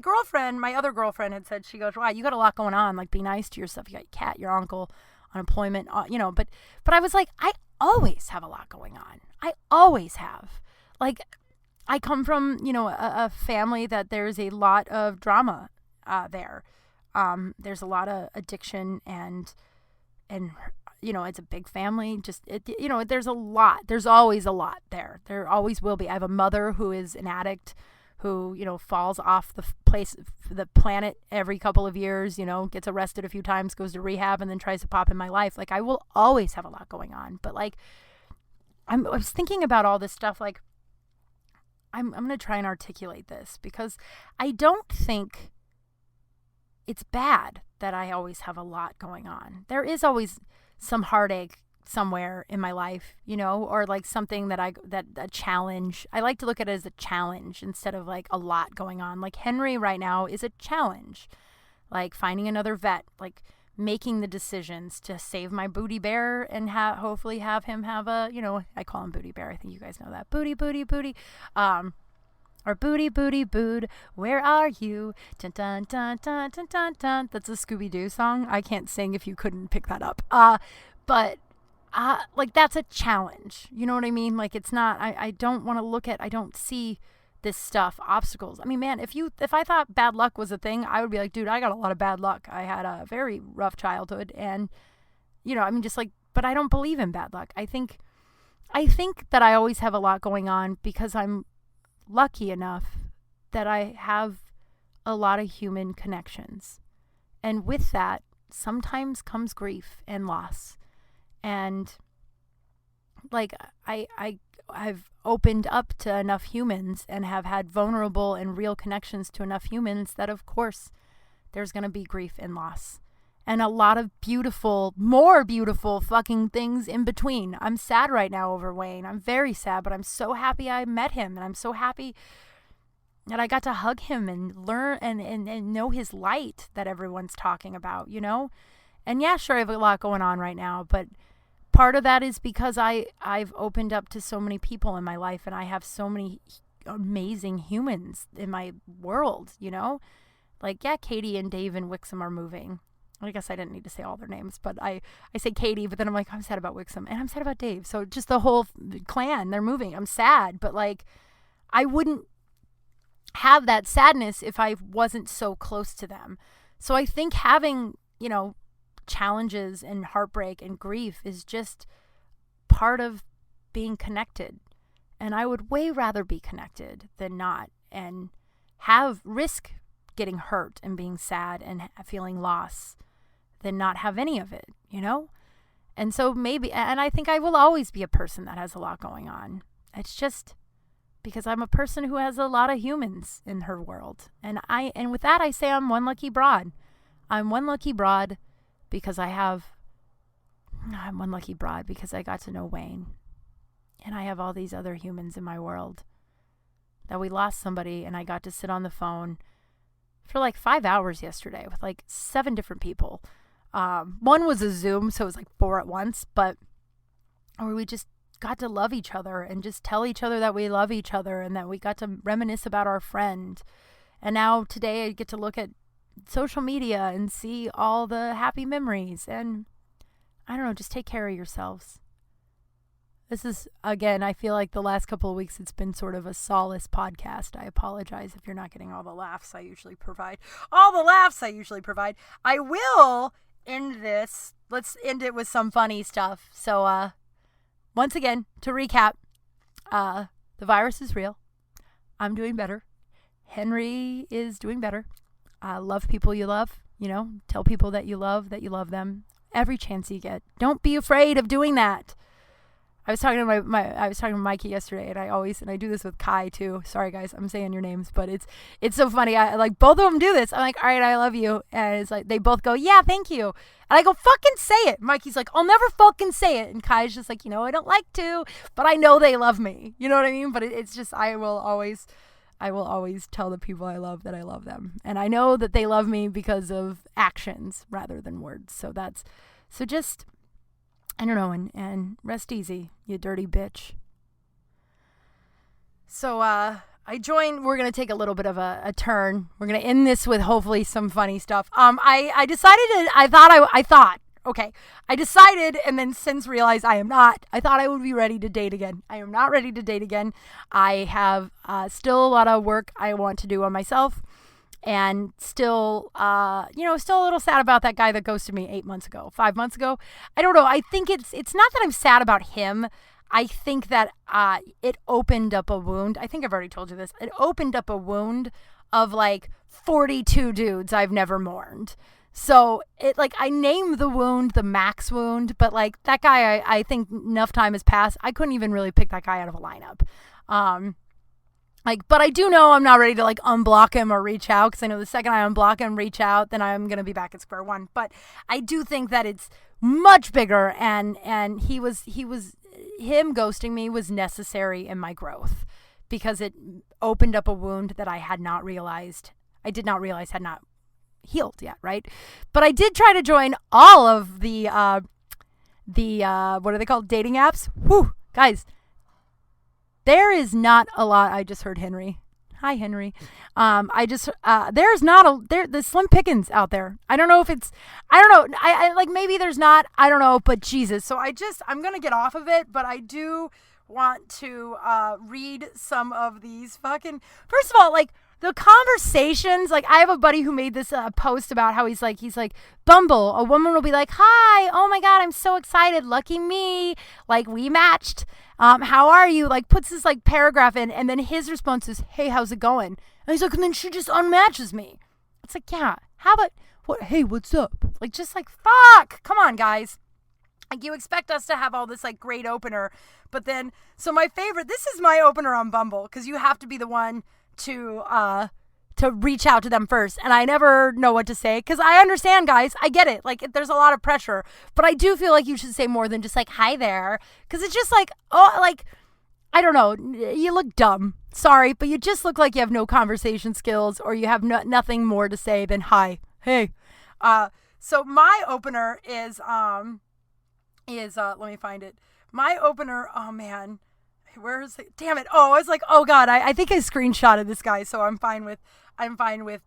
Speaker 2: other girlfriend had said, she goes, wow, you got a lot going on. Like, be nice to yourself. You got your cat, your uncle, unemployment, you know. But I was like, I always have a lot going on. I always have. Like, I come from, you know, a family that there's a lot of drama there. There's a lot of addiction and you know, it's a big family. You know, there's a lot. There's always a lot there. There always will be. I have a mother who is an addict who, you know, falls off the planet every couple of years, you know, gets arrested a few times, goes to rehab, and then tries to pop in my life. Like, I will always have a lot going on. But, like, I was thinking about all this stuff. Like, I'm going to try and articulate this because I don't think it's bad that I always have a lot going on. There is always some heartache somewhere in my life, you know, or like something that a challenge. I like to look at it as a challenge instead of like a lot going on. Like Henry right now is a challenge, like finding another vet, like making the decisions to save my booty bear and hopefully have him have a, you know, I call him Booty Bear. I think you guys know that. Booty, booty, booty. Or booty, booty, bood, where are you? Dun, dun, dun, dun, dun, dun, dun. That's a Scooby-Doo song. I can't sing if you couldn't pick that up. But like, that's a challenge. You know what I mean? Like, it's not, I don't want to I don't see this stuff, obstacles. I mean, man, if I thought bad luck was a thing, I would be like, dude, I got a lot of bad luck. I had a very rough childhood and, you know, I mean, just like, but I don't believe in bad luck. I think that I always have a lot going on because I'm lucky enough that I have a lot of human connections. And with that, sometimes comes grief and loss. And like I've opened up to enough humans and have had vulnerable and real connections to enough humans that of course there's going to be grief and loss. And a lot of more beautiful fucking things in between. I'm sad right now over Wayne. I'm very sad, but I'm so happy I met him. And I'm so happy that I got to hug him and learn and know his light that everyone's talking about, you know? And yeah, sure, I have a lot going on right now, but part of that is because I've opened up to so many people in my life and I have so many amazing humans in my world, you know? Like, yeah, Katie and Dave and Wixom are moving. I guess I didn't need to say all their names, but I say Katie, but then I'm like, I'm sad about Wixom and I'm sad about Dave. So just the whole clan, they're moving. I'm sad, but like, I wouldn't have that sadness if I wasn't so close to them. So I think having, you know, challenges and heartbreak and grief is just part of being connected. And I would way rather be connected than not and risk getting hurt and being sad and feeling loss than not have any of it, you know? And so maybe, and I think I will always be a person that has a lot going on. It's just because I'm a person who has a lot of humans in her world. And with that, I say I'm one lucky broad. I'm one lucky broad because I have I'm one lucky broad because I got to know Wayne. And I have all these other humans in my world. That we lost somebody, and I got to sit on the phone for like 5 hours yesterday with like 7 different people. One was a Zoom, so it was like 4 at once, but or we just got to love each other and just tell each other that we love each other and that we got to reminisce about our friend. And now today I get to look at social media and see all the happy memories. And I don't know, just take care of yourselves. This is, again, I feel like the last couple of weeks it's been sort of a solace podcast. I apologize if you're not getting all the laughs I usually provide. I will end this. Let's end it with some funny stuff. So, once again, to recap, the virus is real. I'm doing better. Henry is doing better. Love people you love. Tell people that you love them every chance you get. Don't be afraid of doing that. I was talking to Mikey yesterday, and I do this with Kai too. Sorry guys, I'm saying your names, but it's so funny. I like both of them do this. I'm like, all right, I love you, and it's like they both go, yeah, thank you, and I go, fucking say it. Mikey's like, I'll never fucking say it, and Kai's just like, I don't like to, but I know they love me. You know what I mean? But it's just I will always tell the people I love that I love them, and I know that they love me because of actions rather than words. So just. I don't know, and rest easy, you dirty bitch. So, we're going to take a little bit of a turn. We're going to end this with hopefully some funny stuff. I decided and then since realized I am not. I thought I would be ready to date again. I am not ready to date again. I have still a lot of work I want to do on myself. And still, still a little sad about that guy that ghosted me 5 months ago. I don't know. I think it's not that I'm sad about him. I think that it opened up a wound. I think I've already told you this. It opened up a wound of like 42 dudes I've never mourned. So I named the wound the Max wound, but like that guy, I think enough time has passed. I couldn't even really pick that guy out of a lineup. But I do know I'm not ready to unblock him or reach out, because I know the second I unblock him, reach out, then I'm going to be back at square one. But I do think that it's much bigger, and him ghosting me was necessary in my growth, because it opened up a wound that I did not realize had not healed yet, right? But I did try to join all of the what are they called? Dating apps. Whew, guys. There is not a lot. I just heard Henry. Hi, Henry. There's the slim pickings out there. I don't know if it's, I don't know. Maybe there's not, I don't know, but Jesus. So I'm going to get off of it, but I do want to, read some of these fucking, first of all, the conversations, I have a buddy who made this post about how he's like, Bumble, a woman will be like, hi, oh my God, I'm so excited. Lucky me. We matched. How are you? Puts this paragraph in, and then his response is, hey, how's it going? And he's like, and then she just unmatches me. It's like, yeah, how about, what? Hey, what's up? Fuck, come on, guys. You expect us to have all this great opener, but then, so my favorite, this is my opener on Bumble, because you have to be the one to reach out to them first, and I never know what to say, because I understand, guys, I get it, there's a lot of pressure, but I do feel like you should say more than just hi there, because it's just I don't know, you look dumb, sorry, but you just look like you have no conversation skills, or you have nothing more to say than hi, hey. So my opener is let me find it. My opener, oh man, where is it? Damn it. Oh, I was like, oh God, I think I screenshotted this guy, so I'm fine with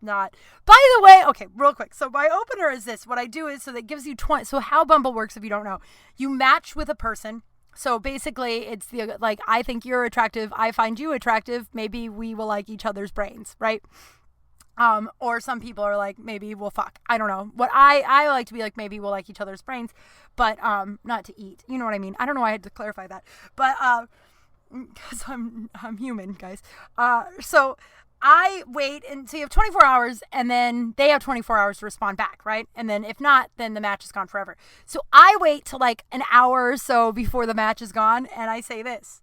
Speaker 2: not. By the way, okay, real quick. So my opener is this. What I do is, so that gives you 20. So how Bumble works, if you don't know, you match with a person. So basically it's I think you're attractive. I find you attractive. Maybe we will like each other's brains, right? Or some people are like, maybe we'll fuck. I don't know. What I like to be maybe we'll like each other's brains, but, not to eat. You know what I mean? I don't know why I had to clarify that, but, because I'm human, guys. So I wait, and so you have 24 hours, and then they have 24 hours to respond back, right? And then if not, then the match is gone forever. So I wait till an hour or so before the match is gone, and I say this.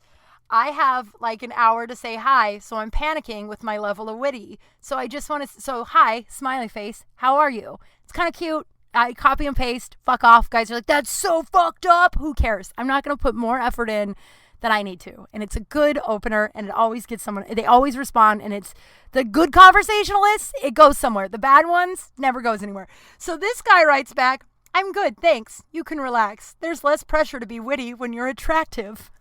Speaker 2: I have an hour to say hi, so I'm panicking with my level of witty. So I just want to, so hi, smiley face, how are you? It's kind of cute. I copy and paste, fuck off. Guys are like, that's so fucked up. Who cares? I'm not going to put more effort in than I need to. And it's a good opener, and it always gets someone, they always respond, and it's the good conversationalists, it goes somewhere. The bad ones never goes anywhere. So this guy writes back, I'm good, thanks. You can relax. There's less pressure to be witty when you're attractive.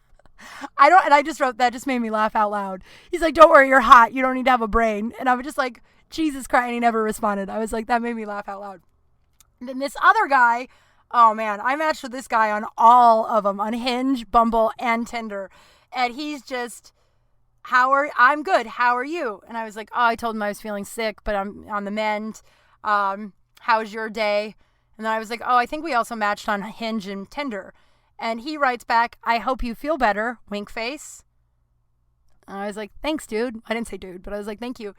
Speaker 2: And I just wrote that, just made me laugh out loud. He's like, don't worry, you're hot. You don't need to have a brain. And I was just like, Jesus Christ, and he never responded. I was like, that made me laugh out loud. And then this other guy, oh man, I matched with this guy on all of them, on Hinge, Bumble, and Tinder. And he's just, I'm good. How are you? And I was like, oh, I told him I was feeling sick, but I'm on the mend. How's your day? And then I was like, oh, I think we also matched on Hinge and Tinder. And he writes back, I hope you feel better, wink face. And I was like, thanks, dude. I didn't say dude, but I was like, thank you.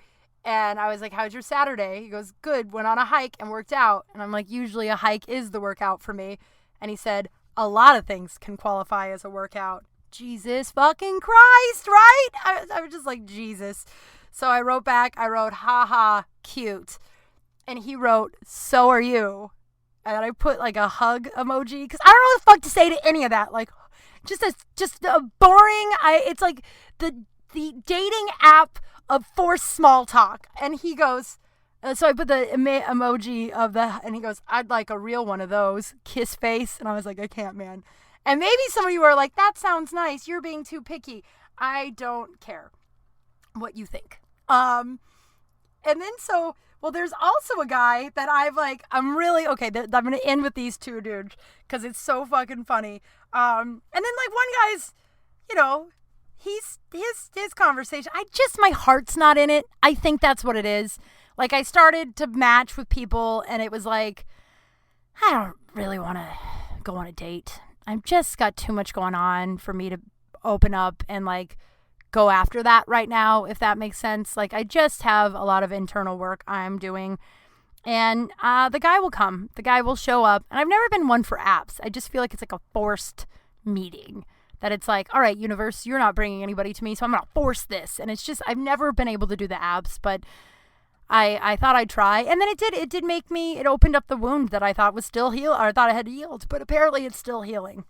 Speaker 2: And I was like, how's your Saturday? He goes, good, went on a hike and worked out. And I'm like, usually a hike is the workout for me. And he said, a lot of things can qualify as a workout. Jesus fucking Christ, right? I was just like, Jesus. So I wrote back, haha, cute. And he wrote, so are you. And I put like a hug emoji because I don't know what the fuck to say to any of that. Like, just a boring. It's like the dating app of forced small talk. And he goes, so I put the emoji of and he goes, I'd like a real one of those, kiss face. And I was like, I can't, man. And maybe some of you are like, that sounds nice. You're being too picky. I don't care what you think. And then well, there's also a guy that I'm really, okay, I'm going to end with these two dudes because it's so fucking funny. And then like one guy's, his conversation, my heart's not in it. I think that's what it is. Like I started to match with people and it was like, I don't really want to go on a date. I've just got too much going on for me to open up and like go after that right now, if that makes sense. Like I just have a lot of internal work I'm doing and the guy will come, the guy will show up. And I've never been one for apps. I just feel like it's like a forced meeting that it's like, all right, universe, you're not bringing anybody to me, so I'm going to force this. And it's just, I've never been able to do the apps, but I thought I'd try. And then it did make me, it opened up the wound that I thought was still healed, or I thought I had healed, but apparently it's still healing.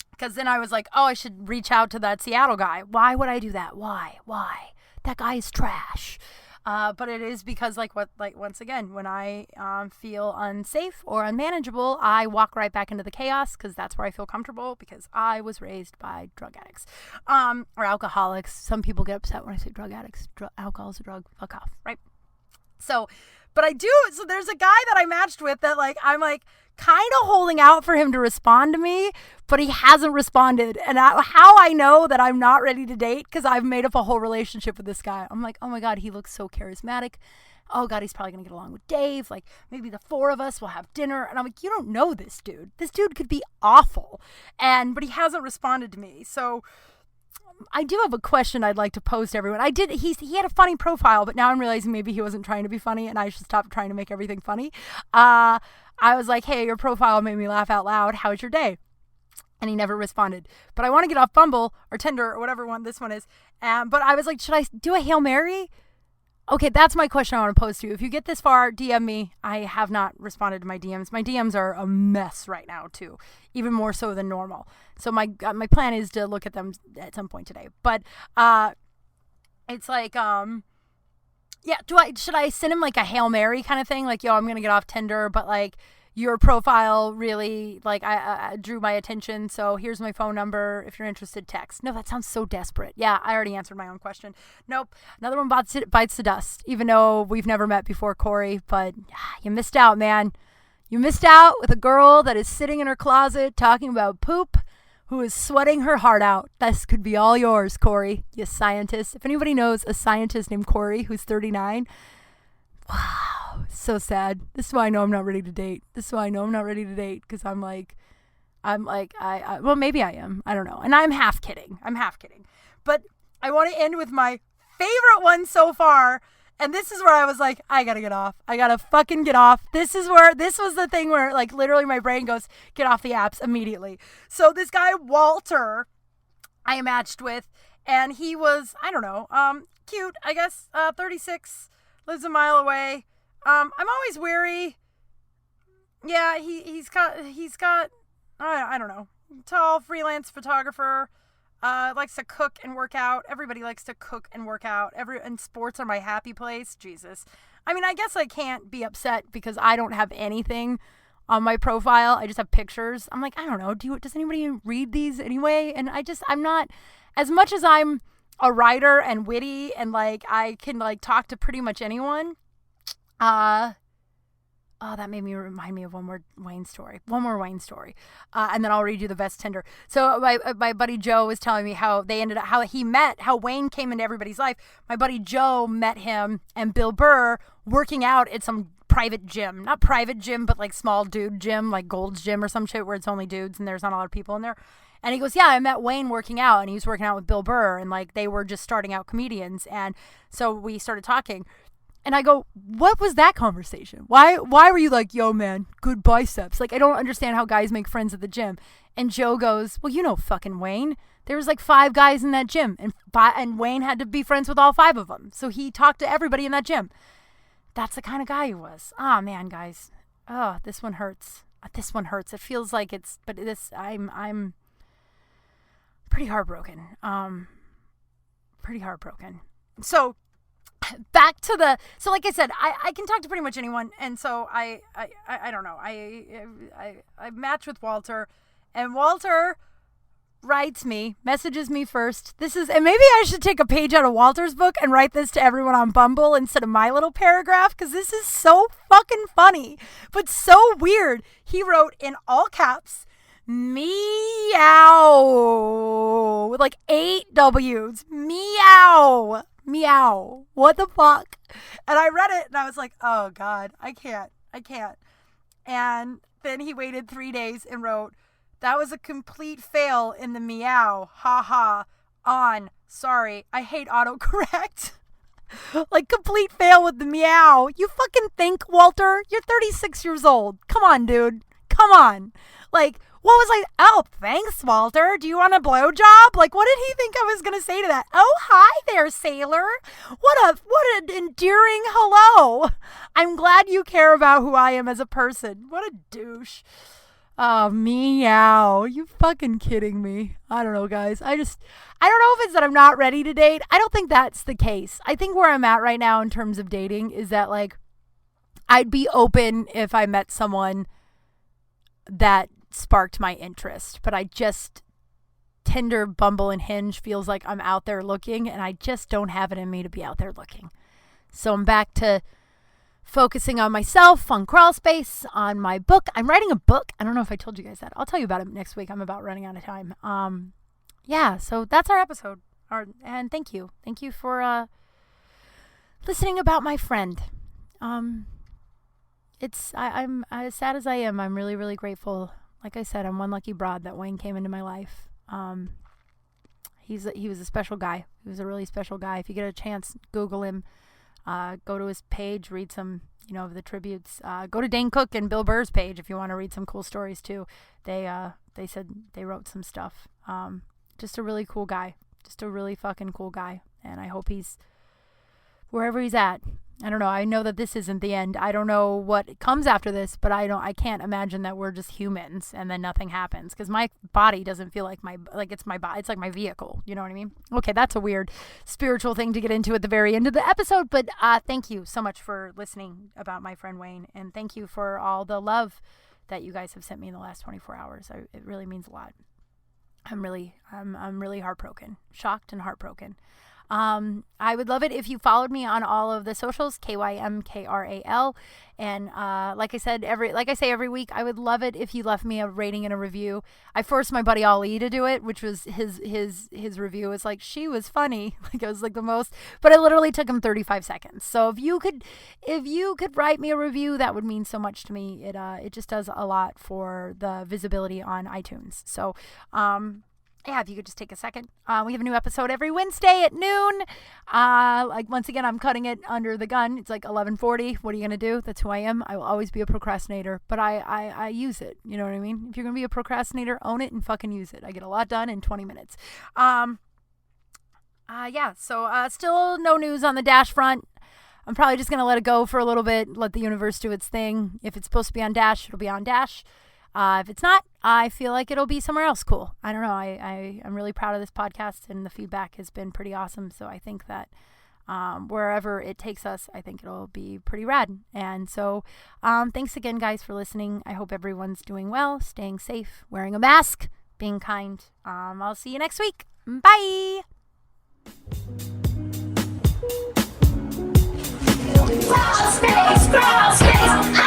Speaker 2: Because then I was like, oh, I should reach out to that Seattle guy. Why would I do that? Why? That guy is trash. But it is because, once again, when I feel unsafe or unmanageable, I walk right back into the chaos because that's where I feel comfortable because I was raised by drug addicts or alcoholics. Some people get upset when I say drug addicts. Alcohol is a drug. Fuck off, right? So there's a guy that I matched with that, I'm kind of holding out for him to respond to me, but he hasn't responded. And how I know that I'm not ready to date, because I've made up a whole relationship with this guy. I'm like, oh my God, he looks so charismatic. Oh God, he's probably going to get along with Dave. Like maybe the four of us will have dinner. And I'm like, you don't know this dude. This dude could be awful. But he hasn't responded to me. So I do have a question I'd like to pose to everyone. He had a funny profile, but now I'm realizing maybe he wasn't trying to be funny and I should stop trying to make everything funny. I was like, hey, your profile made me laugh out loud. How's your day? And he never responded. But I want to get off Bumble or Tinder or whatever one this one is. But I was like, should I do a Hail Mary? Okay, that's my question I want to pose to you. If you get this far, DM me. I have not responded to my DMs. My DMs are a mess right now, too. Even more so than normal. So my plan is to look at them at some point today. But it's like, yeah, should I send him like a Hail Mary kind of thing? Like, yo, I'm going to get off Tinder, but like your profile really, like, I drew my attention. So here's my phone number. If you're interested, text. No, that sounds so desperate. Yeah, I already answered my own question. Nope. Another one bites the dust, even though we've never met before, Corey. But you missed out, man. You missed out with a girl that is sitting in her closet talking about poop, who is sweating her heart out. This could be all yours, Corey, you scientist. If anybody knows a scientist named Corey who's 39, wow, so sad. This is why I know I'm not ready to date. Because I'm like, well, maybe I am. I don't know. And I'm half kidding. But I want to end with my favorite one so far. And this is where I was like, I gotta get off. I gotta fucking get off. This was the thing where like literally my brain goes, get off the apps immediately. So this guy, Walter, I matched with, and he was, I don't know, cute, I guess, 36, lives a mile away. I'm always weary. Yeah, he's got I don't know, tall freelance photographer. Likes to cook and work out. Everybody likes to cook and work out. And sports are my happy place. Jesus. I mean, I guess I can't be upset because I don't have anything on my profile. I just have pictures. I'm like, I don't know. Does anybody read these anyway? And I'm not, as much as I'm a writer and witty and like I can like talk to pretty much anyone. Oh, that made me remind me of one more Wayne story. And then I'll read you the best Tinder. So my buddy Joe was telling me how Wayne came into everybody's life. My buddy Joe met him and Bill Burr working out at some private gym. Not private gym, but like small dude gym, like Gold's Gym or some shit where it's only dudes and there's not a lot of people in there. And he goes, yeah, I met Wayne working out, and he was working out with Bill Burr, and like they were just starting out comedians. And so we started talking. And I go, what was that conversation? Why were you like, yo, man, good biceps? Like, I don't understand how guys make friends at the gym. And Joe goes, well, you know fucking Wayne. There was like 5 guys in that gym. And Wayne had to be friends with all 5 of them. So he talked to everybody in that gym. That's the kind of guy he was. Ah, man, guys. Oh, this one hurts. This one hurts. It feels like I'm pretty heartbroken. Pretty heartbroken. So back to so like I said, I can talk to pretty much anyone, and so I don't know, I match with Walter, and Walter messages me first. And maybe I should take a page out of Walter's book and write this to everyone on Bumble instead of my little paragraph, because this is so fucking funny but so weird. He wrote in all caps, meow, with like 8 W's, meow. What the fuck? And I read it and I was like, oh God, I can't. And then he waited 3 days and wrote, that was a complete fail in the meow. Ha ha. On. Sorry. I hate autocorrect. Like, complete fail with the meow. You fucking think, Walter? You're 36 years old. Come on, dude. Come on. Like, what was I? Oh, thanks, Walter. Do you want a blowjob? Like, what did he think I was gonna say to that? Oh, hi there, sailor. What an endearing hello. I'm glad you care about who I am as a person. What a douche. Oh, meow. You fucking kidding me? I don't know, guys. I don't know if it's that I'm not ready to date. I don't think that's the case. I think where I'm at right now in terms of dating is that, like, I'd be open if I met someone that sparked my interest, but Tinder, Bumble, and Hinge feels like I'm out there looking, and I just don't have it in me to be out there looking. So I'm back to focusing on myself, on Kral Space, on my book. I'm writing a book. I don't know if I told you guys that. I'll tell you about it next week. I'm about running out of time. Yeah, so that's our episode. And thank you for listening about my friend. I'm as sad as I am. I'm really, really grateful. Like I said, I'm one lucky broad that Wayne came into my life. He was a special guy. He was a really special guy. If you get a chance, Google him. Go to his page, read some, of the tributes. Go to Dane Cook and Bill Burr's page if you want to read some cool stories too. They said they wrote some stuff. Just a really cool guy. Just a really fucking cool guy. And I hope he's wherever he's at. I don't know. I know that this isn't the end. I don't know what comes after this, but I can't imagine that we're just humans and then nothing happens, because my body doesn't feel like it's my body. It's like my vehicle. You know what I mean? Okay, that's a weird spiritual thing to get into at the very end of the episode, but thank you so much for listening about my friend Wayne, and thank you for all the love that you guys have sent me in the last 24 hours. It really means a lot. I'm really heartbroken, shocked and heartbroken. I would love it if you followed me on all of the socials, KYMKRAL. And, like I say every week, I would love it if you left me a rating and a review. I forced my buddy Ali to do it, which was his review. It's like, she was funny. Like, it was like the most, but it literally took him 35 seconds. So if you could write me a review, that would mean so much to me. It just does a lot for the visibility on iTunes. So, yeah, if you could just take a second. We have a new episode every Wednesday at noon. Once again, I'm cutting it under the gun. It's like 11:40. What are you going to do? That's who I am. I will always be a procrastinator, but I use it. You know what I mean? If you're going to be a procrastinator, own it and fucking use it. I get a lot done in 20 minutes. Yeah, so still no news on the Dash front. I'm probably just going to let it go for a little bit, let the universe do its thing. If it's supposed to be on Dash, it'll be on Dash. If it's not, I feel like it'll be somewhere else cool. I don't know. I'm really proud of this podcast, and the feedback has been pretty awesome. So I think that wherever it takes us, I think it'll be pretty rad. And so thanks again, guys, for listening. I hope everyone's doing well, staying safe, wearing a mask, being kind. I'll see you next week. Bye.
Speaker 1: Kral Space, Kral Space.